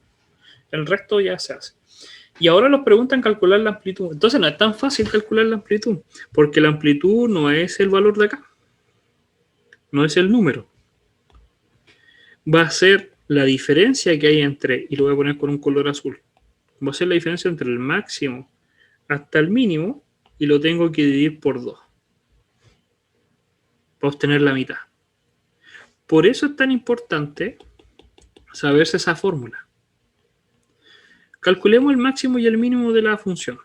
El resto ya se hace. Y ahora nos preguntan calcular la amplitud. Entonces no es tan fácil calcular la amplitud, porque la amplitud no es el valor de acá. No es el número. Va a ser la diferencia que hay entre, y lo voy a poner con un color azul, va a ser la diferencia entre el máximo hasta el mínimo, y lo tengo que dividir por 2. Para obtener la mitad. Por eso es tan importante saberse esa fórmula. Calculemos el máximo y el mínimo de la función.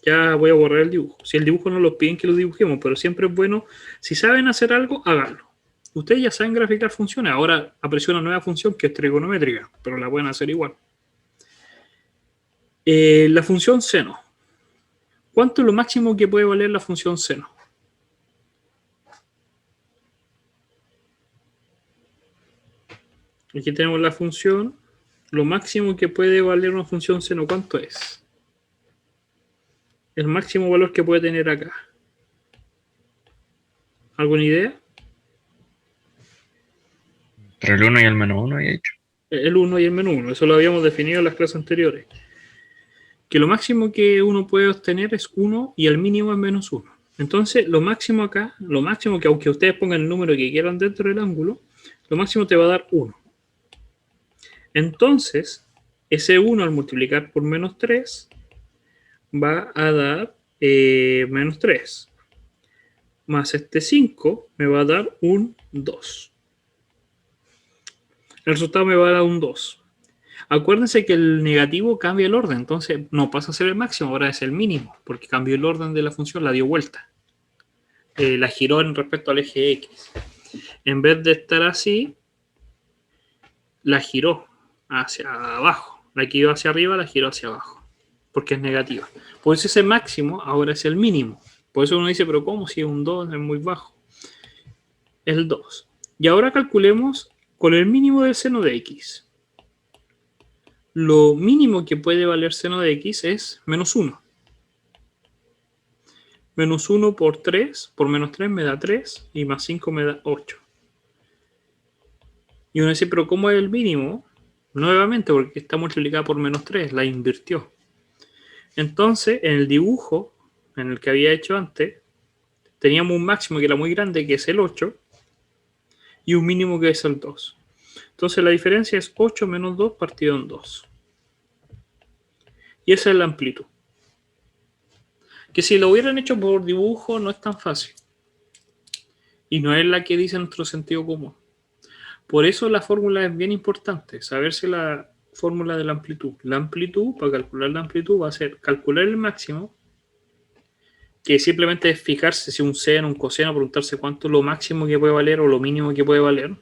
Ya voy a borrar el dibujo. Si el dibujo no lo piden que lo dibujemos, pero siempre es bueno, si saben hacer algo, háganlo. Ustedes ya saben graficar funciones. Ahora apareció una nueva función que es trigonométrica, pero la pueden hacer igual. La función seno. ¿Cuánto es lo máximo que puede valer la función seno? Aquí tenemos la función. Lo máximo que puede valer una función seno, ¿cuánto es? El máximo valor que puede tener acá. ¿Alguna idea? Pero el 1 y el menos 1 había hecho. El 1 y el menos 1, eso lo habíamos definido en las clases anteriores. Que lo máximo que uno puede obtener es 1 y el mínimo es menos 1. Entonces, lo máximo acá, lo máximo que aunque ustedes pongan el número que quieran dentro del ángulo, lo máximo te va a dar 1. Entonces, ese 1 al multiplicar por menos 3 va a dar menos 3. Más este 5 me va a dar un 2. El resultado me va a dar un 2. Acuérdense que el negativo cambia el orden, entonces no pasa a ser el máximo, ahora es el mínimo, porque cambió el orden de la función, la dio vuelta. La giró en respecto al eje X. En vez de estar así, la giró hacia abajo. La que iba hacia arriba, la giró hacia abajo, porque es negativa. Por eso ese máximo ahora es el mínimo. Por eso uno dice, pero ¿cómo? Si un 2 es muy bajo. El 2. Y ahora calculemos con el mínimo del seno de X. Lo mínimo que puede valer seno de X es menos 1. Menos 1 por 3, por menos 3 me da 3 y más 5 me da 8. Y uno dice, pero ¿cómo es el mínimo? Nuevamente, porque está multiplicada por menos 3, la invirtió. Entonces, en el dibujo, en el que había hecho antes, teníamos un máximo que era muy grande, que es el 8, y un mínimo que es el 2. Entonces, la diferencia es 8 menos 2 partido en 2. Y esa es la amplitud. Que si lo hubieran hecho por dibujo no es tan fácil. Y no es la que dice nuestro sentido común. Por eso la fórmula es bien importante, saberse la fórmula de la amplitud. La amplitud, para calcular la amplitud, va a ser calcular el máximo, que simplemente es fijarse si un seno, un coseno, preguntarse cuánto es lo máximo que puede valer o lo mínimo que puede valer,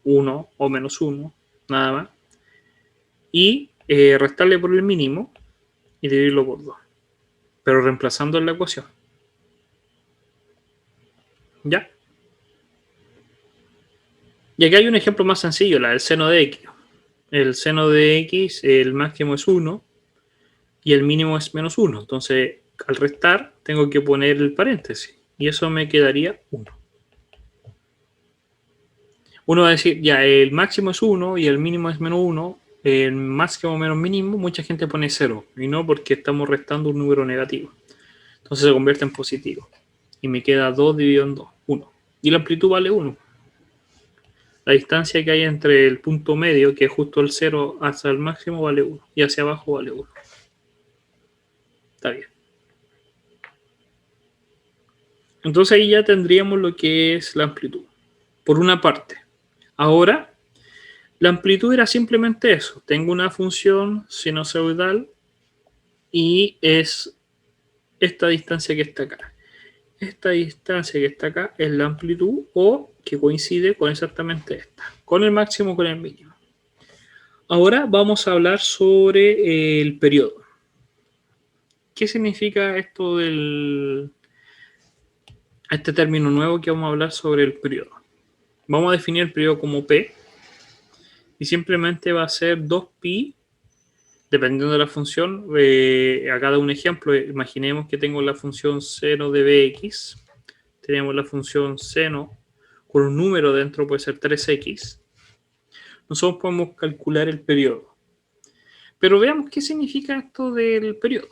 1 o menos 1, nada más. Y restarle por el mínimo y dividirlo por 2. Pero reemplazando en la ecuación. ¿Ya? Y aquí hay un ejemplo más sencillo, la del seno de X. El seno de X, el máximo es 1 y el mínimo es menos 1. Entonces, al restar, tengo que poner el paréntesis. Y eso me quedaría 1. Uno va a decir, ya, el máximo es 1 y el mínimo es menos 1. El máximo menos mínimo, mucha gente pone 0. Y no porque estamos restando un número negativo. Entonces se convierte en positivo. Y me queda 2 dividido en 2, 1. Y la amplitud vale 1. La distancia que hay entre el punto medio, que es justo el 0, hasta el máximo vale 1. Y hacia abajo vale 1. Está bien. Entonces ahí ya tendríamos lo que es la amplitud. Por una parte. Ahora, la amplitud era simplemente eso. Tengo una función sinusoidal y es esta distancia que está acá. Esta distancia que está acá es la amplitud o que coincide con exactamente esta, con el máximo, con el mínimo. Ahora vamos a hablar sobre el periodo. ¿Qué significa esto este término nuevo que vamos a hablar sobre el periodo? Vamos a definir el periodo como P y simplemente va a ser 2pi dependiendo de la función. Acá da un ejemplo. Imaginemos que tengo la función seno de bx. Tenemos la función seno con un número dentro, puede ser 3x. Nosotros podemos calcular el periodo. Pero veamos qué significa esto del periodo.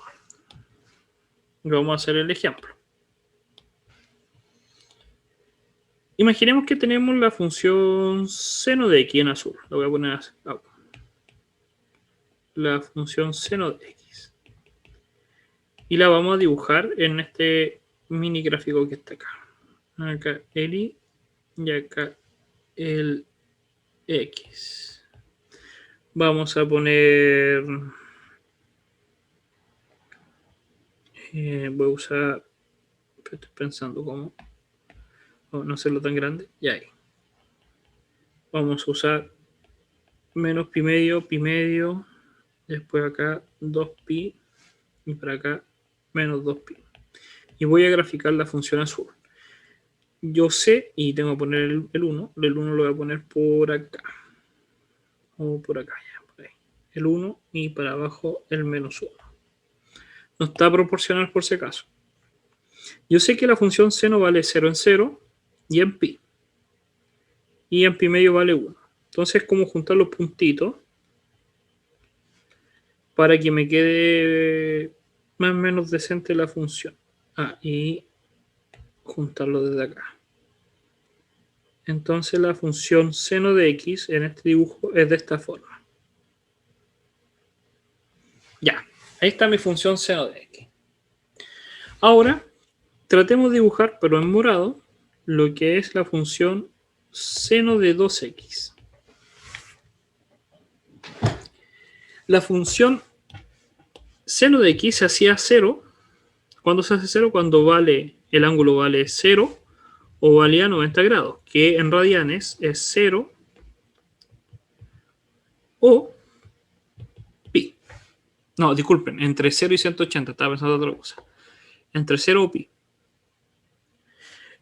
Vamos a hacer el ejemplo. Imaginemos que tenemos la función seno de x en azul. Lo voy a poner así. La función seno de x. Y la vamos a dibujar en este mini gráfico que está acá. Acá el y y acá el x. Vamos a poner... voy a usar... Estoy pensando cómo... no hacerlo tan grande. Y ahí. Vamos a usar menos pi medio. Después acá 2pi. Y para acá menos 2pi. Y voy a graficar la función azul. Yo sé, y tengo que poner el 1. El 1 lo voy a poner por acá. O por acá, ya, por ahí. El 1 y para abajo el menos 1. No está proporcional por si acaso. Yo sé que la función seno vale 0 en 0 y en pi. Y en pi medio vale 1. Entonces es como juntar los puntitos para que me quede más o menos decente la función. Y juntarlo desde acá. Entonces la función seno de x en este dibujo es de esta forma. Ya, ahí está mi función seno de x. Ahora, tratemos de dibujar, pero en morado, lo que es la función seno de 2x. La función seno de x se hacía 0. ¿Cuándo se hace 0? Cuando el ángulo vale 0 o valía 90 grados, que en radianes es 0 o pi. No, disculpen, entre 0 y 180, estaba pensando otra cosa. Entre 0 o pi.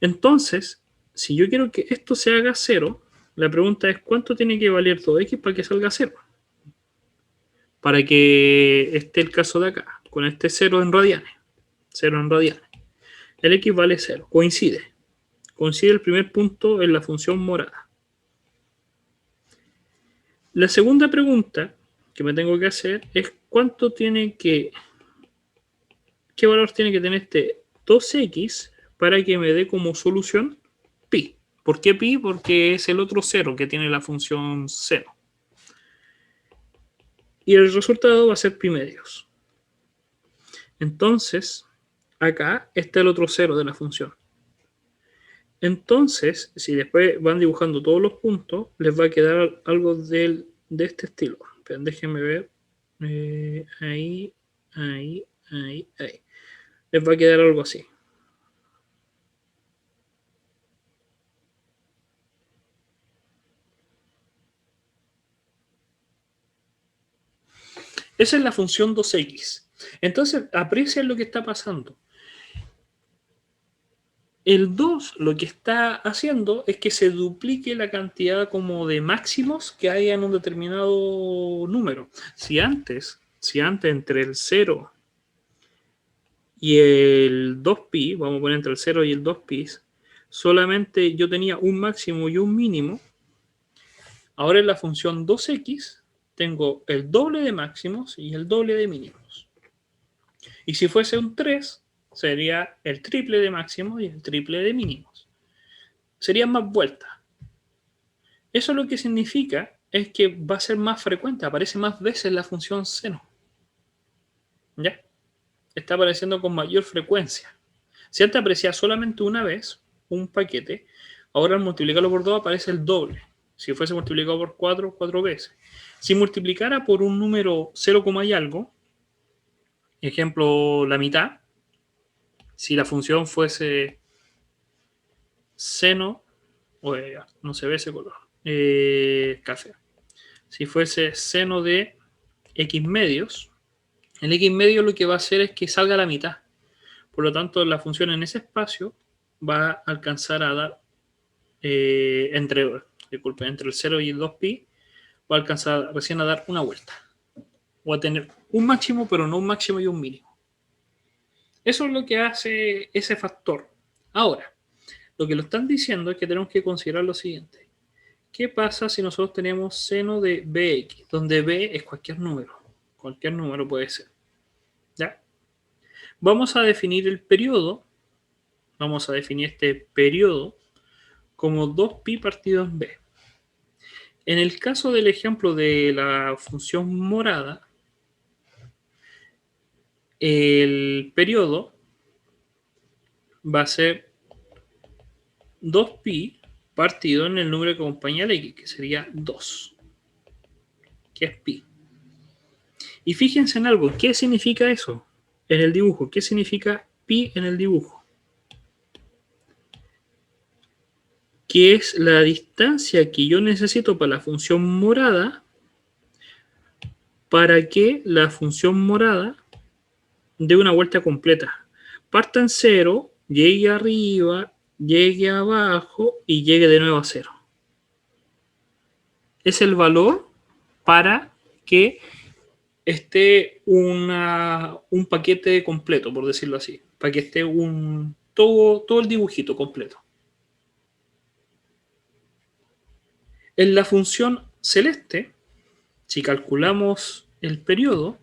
Entonces, si yo quiero que esto se haga 0, la pregunta es ¿cuánto tiene que valer todo x para que salga 0? Para que esté el caso de acá, con este 0 en radianes. 0 en radianes. El x vale 0, coincide el primer punto en la función morada. La segunda pregunta que me tengo que hacer es ¿cuánto tiene qué valor tiene que tener este 2x para que me dé como solución pi? ¿Por qué pi? Porque es el otro 0 que tiene la función seno. Y el resultado va a ser pi medios. Entonces, acá está el otro 0 de la función. Entonces, si después van dibujando todos los puntos, les va a quedar algo de este estilo. Pero déjenme ver. Ahí. Les va a quedar algo así. Esa es la función 2x. Entonces, aprecien lo que está pasando. El 2 lo que está haciendo es que se duplique la cantidad como de máximos que hay en un determinado número. Si antes entre el 0 y el 2pi, vamos a poner entre el 0 y el 2pi, solamente yo tenía un máximo y un mínimo. Ahora en la función 2x tengo el doble de máximos y el doble de mínimos. Y si fuese un 3, sería el triple de máximos y el triple de mínimos. Serían más vueltas. Eso lo que significa es que va a ser más frecuente, aparece más veces la función seno. ¿Ya? Está apareciendo con mayor frecuencia. Si antes aparecía solamente una vez un paquete, ahora al multiplicarlo por 2 aparece el doble. Si fuese multiplicado por 4, 4 veces. Si multiplicara por un número 0, y algo, ejemplo, la mitad, si la función fuese seno, no se ve ese color, café. Si fuese seno de x medios, el x medio lo que va a hacer es que salga a la mitad. Por lo tanto, la función en ese espacio va a alcanzar a dar, entre el 0 y el 2pi, va a alcanzar recién a dar una vuelta. O a tener un máximo, pero no un máximo y un mínimo. Eso es lo que hace ese factor. Ahora, lo que lo están diciendo es que tenemos que considerar lo siguiente. ¿Qué pasa si nosotros tenemos seno de bx? Donde b es cualquier número. Cualquier número puede ser. ¿Ya? Vamos a definir el periodo. Vamos a definir este periodo como 2pi partido en b. En el caso del ejemplo de la función morada, el periodo va a ser 2pi partido en el número que acompaña al x, que sería 2, que es pi. Y fíjense en algo, ¿qué significa eso en el dibujo? ¿Qué significa pi en el dibujo? Que es la distancia que yo necesito para la función morada para que la función morada dé una vuelta completa. Parta en 0, llegue arriba, llegue abajo y llegue de nuevo a 0. Es el valor para que esté un paquete completo, por decirlo así. Para que esté todo el dibujito completo. En la función celeste, si calculamos el periodo,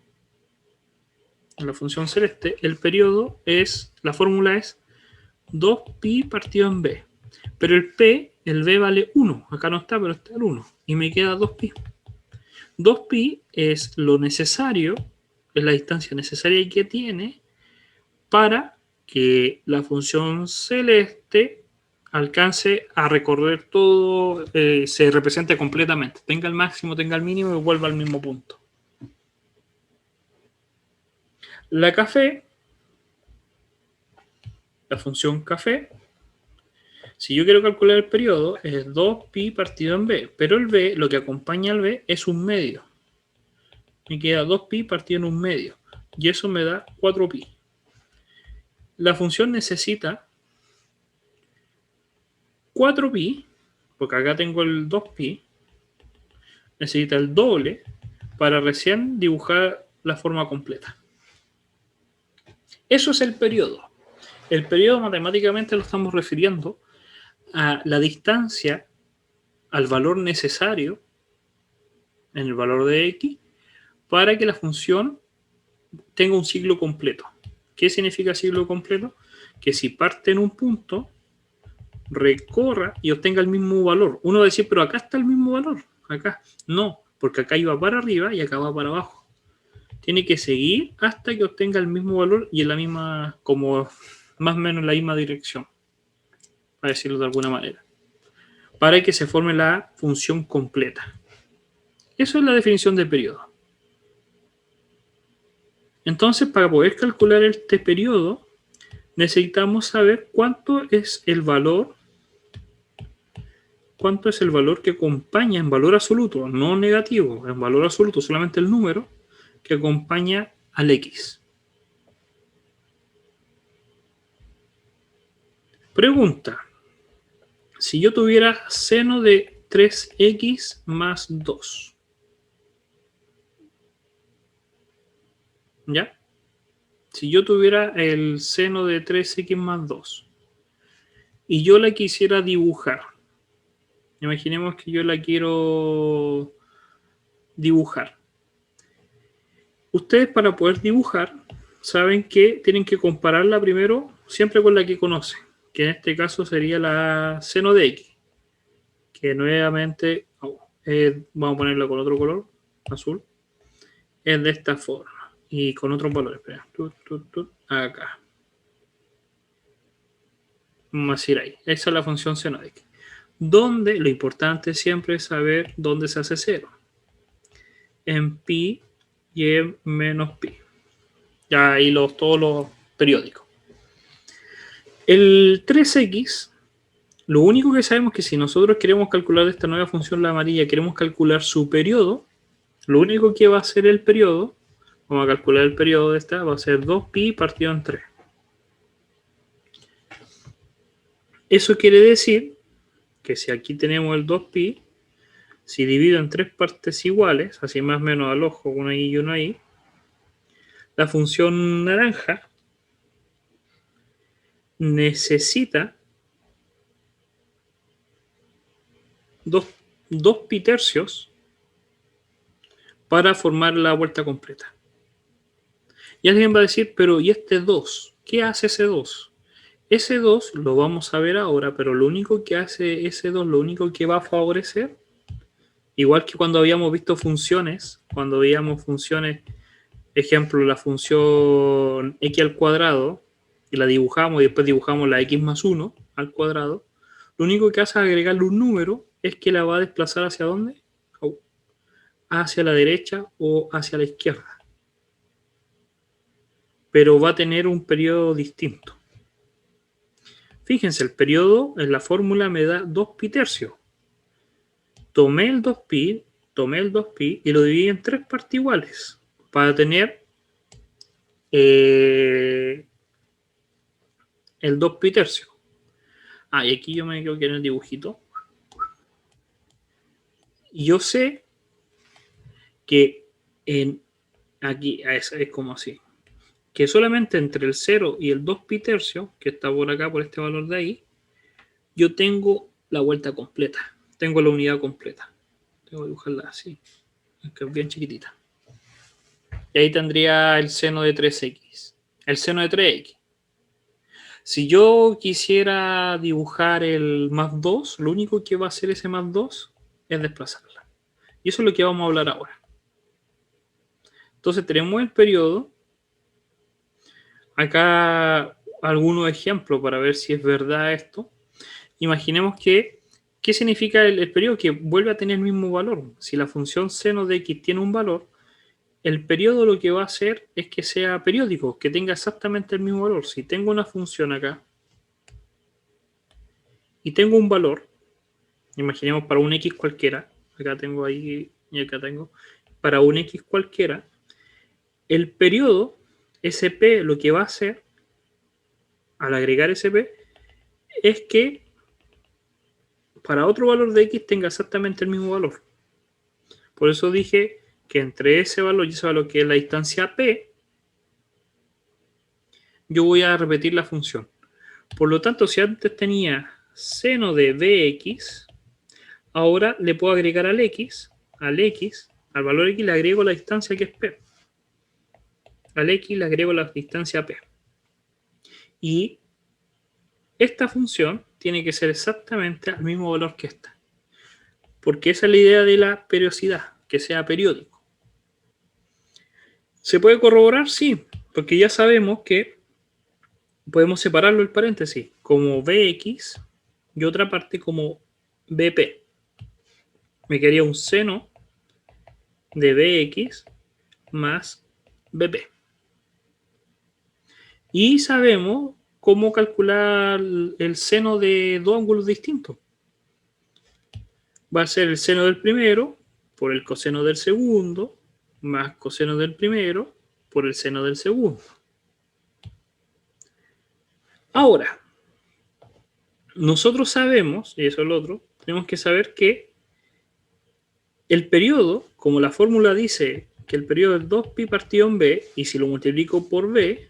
en la función celeste, el periodo es, la fórmula es 2pi partido en b. Pero el b vale 1. Acá no está, pero está el 1. Y me queda 2pi. 2pi es lo necesario, es la distancia necesaria que tiene para que la función celeste alcance a recorrer todo, se represente completamente. Tenga el máximo, tenga el mínimo y vuelva al mismo punto. La café, la función café, si yo quiero calcular el periodo, es 2pi partido en b, pero el b, lo que acompaña al b, es un medio. Me queda 2pi partido en un medio, y eso me da 4pi. La función necesita 4pi, porque acá tengo el 2pi, necesita el doble para recién dibujar la forma completa. Eso es el periodo. El periodo matemáticamente lo estamos refiriendo a la distancia, al valor necesario en el valor de x para que la función tenga un ciclo completo. ¿Qué significa ciclo completo? Que si parte en un punto, recorra y obtenga el mismo valor. Uno va a decir, pero acá está el mismo valor. Acá. No, porque acá iba para arriba y acá va para abajo. Tiene que seguir hasta que obtenga el mismo valor y en la misma, como más o menos en la misma dirección, para decirlo de alguna manera, para que se forme la función completa. Eso es la definición de periodo. Entonces, para poder calcular este periodo, necesitamos saber cuánto es el valor que acompaña en valor absoluto, no negativo, en valor absoluto, solamente el número que acompaña al x. Pregunta: si yo tuviera seno de 3x más 2, ¿ya? Si yo tuviera el seno de 3x más 2 y yo la quisiera dibujar, imaginemos que yo la quiero dibujar. Ustedes, para poder dibujar, saben que tienen que compararla primero siempre con la que conocen, que en este caso sería la seno de x, que nuevamente, vamos a ponerla con otro color, azul, es de esta forma. Y con otros valores, espera. Acá. Vamos a decir ahí. Esa es la función seno de x. Donde lo importante siempre es saber dónde se hace cero. En pi y en menos pi. Ya ahí todos los periódicos. El 3x, lo único que sabemos es que si nosotros queremos calcular esta nueva función, la amarilla, queremos calcular su periodo, lo único que va a ser el periodo, vamos a calcular el periodo de esta, va a ser 2pi partido en 3. Eso quiere decir que si aquí tenemos el 2pi, si divido en 3 partes iguales, así más o menos al ojo, uno ahí y uno ahí, la función naranja necesita 2 pi tercios para formar la vuelta completa. Y alguien va a decir, pero ¿y este 2? ¿Qué hace ese 2? Ese 2 lo vamos a ver ahora, pero lo único que hace ese 2, lo único que va a favorecer, igual que cuando habíamos visto funciones, cuando veíamos funciones, ejemplo, la función x al cuadrado, y la dibujamos y después dibujamos la x más 1 al cuadrado, lo único que hace es agregarle un número, es que la va a desplazar ¿hacia dónde? Hacia la derecha o hacia la izquierda. Pero va a tener un periodo distinto. Fíjense, el periodo en la fórmula me da 2pi tercios. Tomé el 2pi y lo dividí en 3 partes iguales para tener el 2pi tercios. Y aquí yo me equivoqué en el dibujito. Y yo sé que aquí es como así, que solamente entre el 0 y el 2pi tercio, que está por acá, por este valor de ahí, yo tengo la vuelta completa. tengo la unidad completa. Tengo que dibujarla así, que es bien chiquitita. Y ahí tendría el seno de 3x. El seno de 3x. Si yo quisiera dibujar el más 2, lo único que va a hacer ese más 2 es desplazarla. Y eso es lo que vamos a hablar ahora. Entonces tenemos el periodo. Acá algunos ejemplos para ver si es verdad esto. Imaginemos que, ¿qué significa el periodo? Que vuelve a tener el mismo valor. Si la función seno de x tiene un valor, el periodo lo que va a hacer es que sea periódico, que tenga exactamente el mismo valor. Si tengo una función acá y tengo un valor, imaginemos para un x cualquiera, acá tengo ahí y acá tengo, para un x cualquiera, el periodo SP lo que va a hacer al agregar SP es que para otro valor de x tenga exactamente el mismo valor. Por eso dije que entre ese valor y ese valor que es la distancia P, yo voy a repetir la función. Por lo tanto, si antes tenía seno de Bx, ahora le puedo agregar al valor x le agrego la distancia que es P. Al x le agrego la distancia P. Y esta función tiene que ser exactamente al mismo valor que esta. Porque esa es la idea de la periodicidad, que sea periódico. ¿Se puede corroborar? Sí, porque ya sabemos que podemos separarlo el paréntesis como Bx y otra parte como Bp. Me quedaría un seno de Bx más Bp. Y sabemos cómo calcular el seno de dos ángulos distintos. Va a ser el seno del primero por el coseno del segundo más coseno del primero por el seno del segundo. Ahora, nosotros sabemos, y eso es lo otro, tenemos que saber que el periodo, como la fórmula dice que el periodo es 2pi partido en b, y si lo multiplico por b,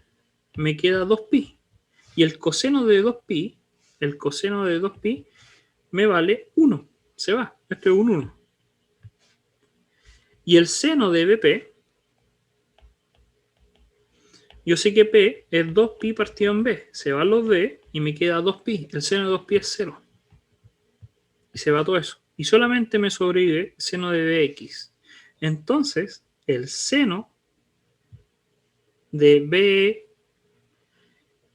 me queda 2pi. Y el coseno de 2pi, me vale 1. Se va, esto es un 1. Y el seno de BP, yo sé que P es 2pi partido en B. Se van los B y me queda 2pi. El seno de 2pi es 0. Y se va todo eso. Y solamente me sobrevive el seno de Bx. Entonces, el seno de B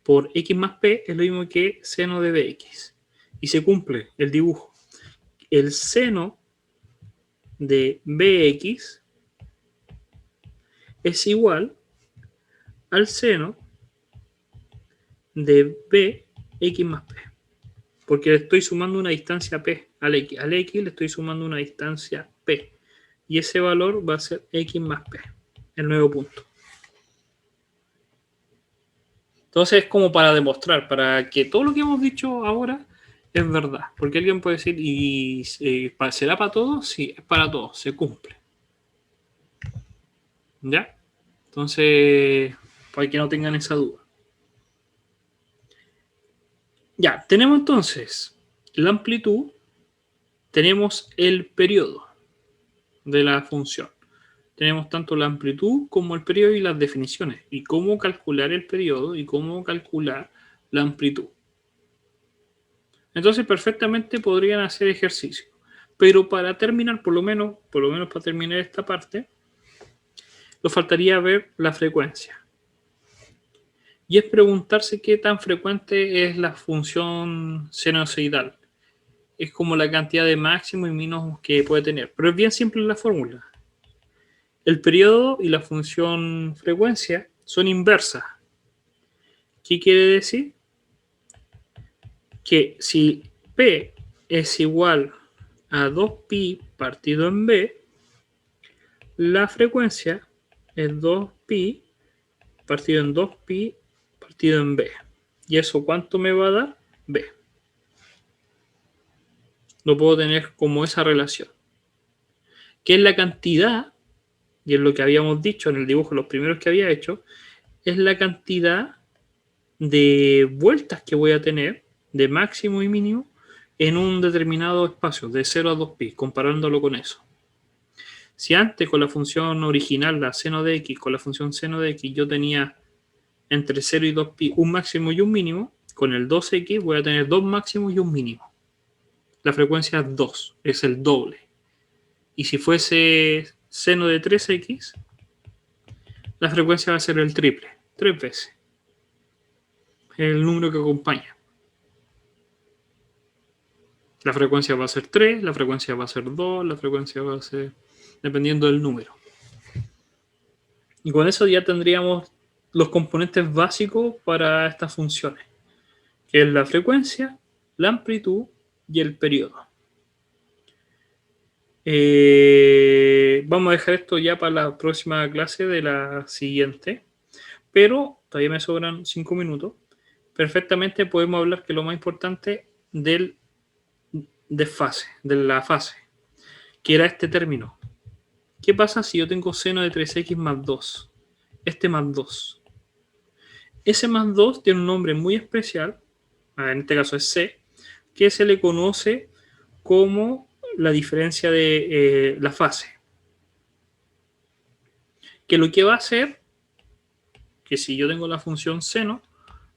por x más P es lo mismo que seno de Bx. Y se cumple el dibujo. El seno de Bx es igual al seno de Bx más P. Porque le estoy sumando una distancia P al X. Al X le estoy sumando una distancia P. Y ese valor va a ser X más P. El nuevo punto. Entonces es como para demostrar, para que todo lo que hemos dicho ahora es verdad. Porque alguien puede decir, ¿y será para todos? Sí, es para todos, se cumple. ¿Ya? Entonces, para que no tengan esa duda. Ya, tenemos entonces la amplitud, tenemos el periodo de la función. Tenemos tanto la amplitud como el periodo y las definiciones. Y cómo calcular el periodo y cómo calcular la amplitud. Entonces, perfectamente podrían hacer ejercicio. Pero para terminar, por lo menos para terminar esta parte, nos faltaría ver la frecuencia. Y es preguntarse qué tan frecuente es la función sinusoidal. Es como la cantidad de máximo y mínimo que puede tener. Pero es bien simple la fórmula. El periodo y la función frecuencia son inversas. ¿Qué quiere decir? Que si P es igual a 2pi partido en B, la frecuencia es 2pi partido en 2pi partido en B. ¿Y eso cuánto me va a dar? B. Lo puedo tener como esa relación. Que es la cantidad, y es lo que habíamos dicho en el dibujo, los primeros que había hecho, es la cantidad de vueltas que voy a tener, de máximo y mínimo, en un determinado espacio, de 0 a 2pi, comparándolo con eso. Si antes con la función original, la seno de x, con la función seno de x, yo tenía entre 0 y 2pi un máximo y un mínimo, con el 2x voy a tener dos máximos y un mínimo. La frecuencia es 2, es el doble. Y si fuese seno de 3x, la frecuencia va a ser el triple, 3 veces. El número que acompaña. La frecuencia va a ser 3, la frecuencia va a ser 2, la frecuencia va a ser dependiendo del número. Y con eso ya tendríamos los componentes básicos para estas funciones, que es la frecuencia, la amplitud y el periodo. Vamos a dejar esto ya para la próxima clase de la siguiente, pero todavía me sobran 5 minutos. Perfectamente podemos hablar que lo más importante del desfase, de la fase, que era este término. ¿Qué pasa si yo tengo seno de 3x más 2? Este más 2. Ese más 2 tiene un nombre muy especial, en este caso es c, que se le conoce como la diferencia de la fase. Que lo que va a hacer, que si yo tengo la función seno,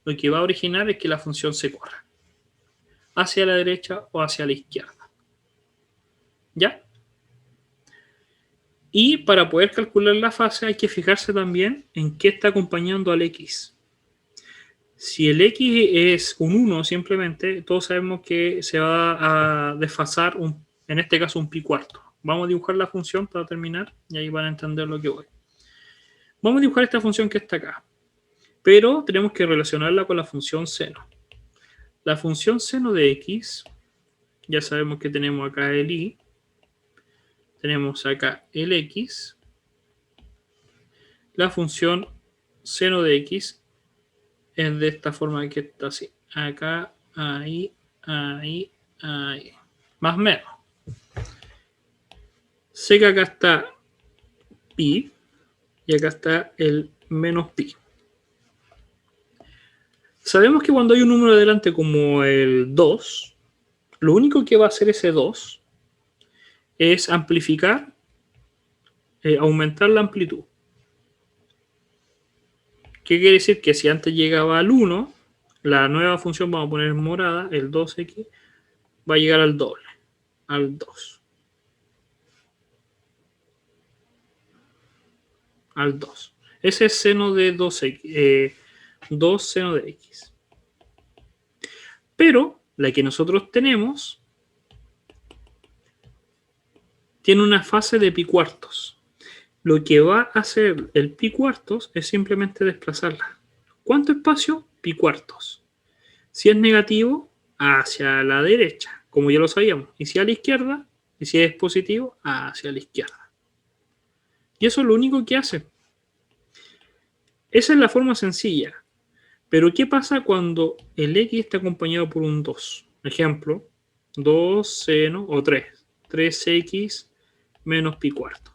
lo que va a originar es que la función se corra hacia la derecha o hacia la izquierda. ¿Ya? Y para poder calcular la fase hay que fijarse también en qué está acompañando al x. Si el x es un 1 simplemente, todos sabemos que se va a desfasar, en este caso, un pi cuarto. Vamos a dibujar la función para terminar y ahí van a entender lo que voy. Vamos a dibujar esta función que está acá, pero tenemos que relacionarla con la función seno. La función seno de x, ya sabemos que tenemos acá el y, tenemos acá el x. La función seno de x es de esta forma que está así. Acá, ahí, ahí, ahí. Más o menos. Sé que acá está pi y acá está el menos pi. Sabemos que cuando hay un número delante como el 2, lo único que va a hacer ese 2 es amplificar, aumentar la amplitud. ¿Qué quiere decir? Que si antes llegaba al 1, la nueva función, vamos a poner morada, el 2x, va a llegar al doble, al 2. Al 2. Ese es seno de 2x, 2 seno de x. Pero la que nosotros tenemos tiene una fase de pi cuartos. Lo que va a hacer el pi cuartos es simplemente desplazarla. ¿Cuánto espacio? Pi cuartos. Si es negativo, hacia la derecha, como ya lo sabíamos. Y si a la izquierda, y si es positivo, hacia la izquierda. Y eso es lo único que hace. Esa es la forma sencilla. Pero ¿qué pasa cuando el x está acompañado por un 2? Ejemplo, 2 seno o 3. 3x menos pi cuarto.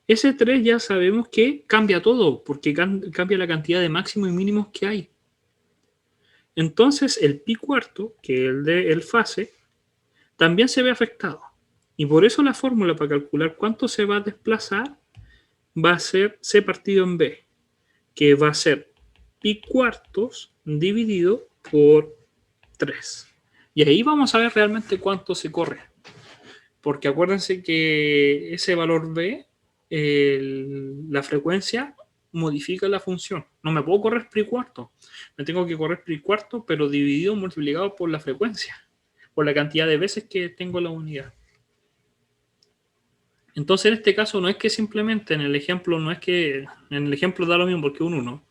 Ese 3 ya sabemos que cambia todo, porque cambia la cantidad de máximos y mínimos que hay. Entonces el pi cuarto, que es el de el fase, también se ve afectado. Y por eso la fórmula para calcular cuánto se va a desplazar va a ser c partido en b, que va a ser pi cuartos dividido por 3. Y ahí vamos a ver realmente cuánto se corre. Porque acuérdense que ese valor b, la frecuencia, modifica la función. No me puedo correr pi cuarto. Me tengo que correr pi cuarto, pero dividido, multiplicado por la frecuencia. Por la cantidad de veces que tengo la unidad. Entonces en este caso no es que simplemente en el ejemplo da lo mismo porque es un 1.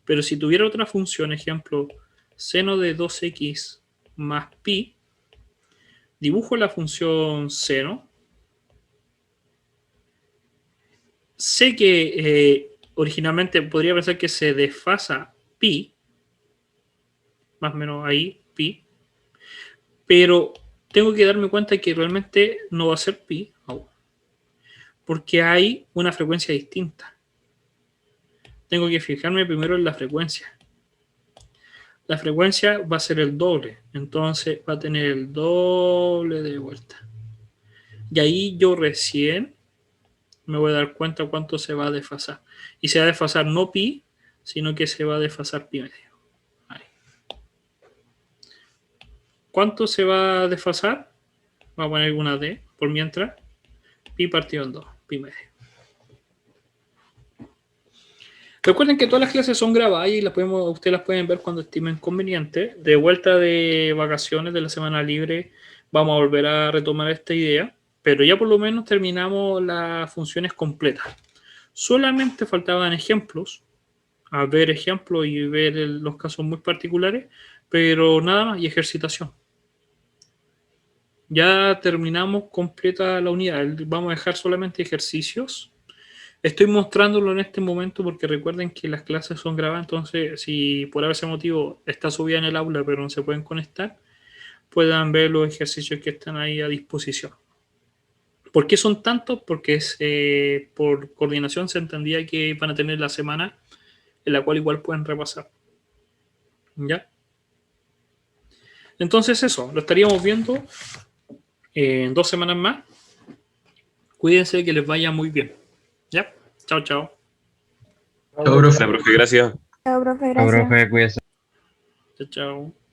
Pero si tuviera otra función, ejemplo, seno de 2x más pi, dibujo la función seno. Sé que originalmente podría pensar que se desfasa pi, más o menos ahí, pi, pero tengo que darme cuenta que realmente no va a ser pi, porque hay una frecuencia distinta. Tengo que fijarme primero en la frecuencia. la frecuencia va a ser el doble. Entonces va a tener el doble de vuelta. Y ahí yo recién me voy a dar cuenta cuánto se va a desfasar. Y se va a desfasar no pi, sino que se va a desfasar pi medio. Ahí. ¿Cuánto se va a desfasar? Vamos a poner una D por mientras. Pi partido en 2, pi medio. Recuerden que todas las clases son grabadas y ustedes las pueden ver cuando estimen conveniente. De vuelta de vacaciones de la semana libre, vamos a volver a retomar esta idea, pero ya por lo menos terminamos las funciones completas. Solamente faltaban ejemplos, a ver ejemplos y ver los casos muy particulares, pero nada más, y ejercitación. Ya terminamos completa la unidad. Vamos a dejar solamente ejercicios. Estoy mostrándolo en este momento porque recuerden que las clases son grabadas, entonces si por ese motivo está subida en el aula pero no se pueden conectar, puedan ver los ejercicios que están ahí a disposición. ¿Por qué son tantos? Porque es por coordinación se entendía que van a tener la semana en la cual igual pueden repasar. ¿Ya? Entonces eso, lo estaríamos viendo en 2 semanas más. Cuídense, que les vaya muy bien. ¿Ya? Chao, chao. Chao, profe. Ya, profe, gracias. Chao, profe, Chao, gracias. profe, cuídese. Chao, chao.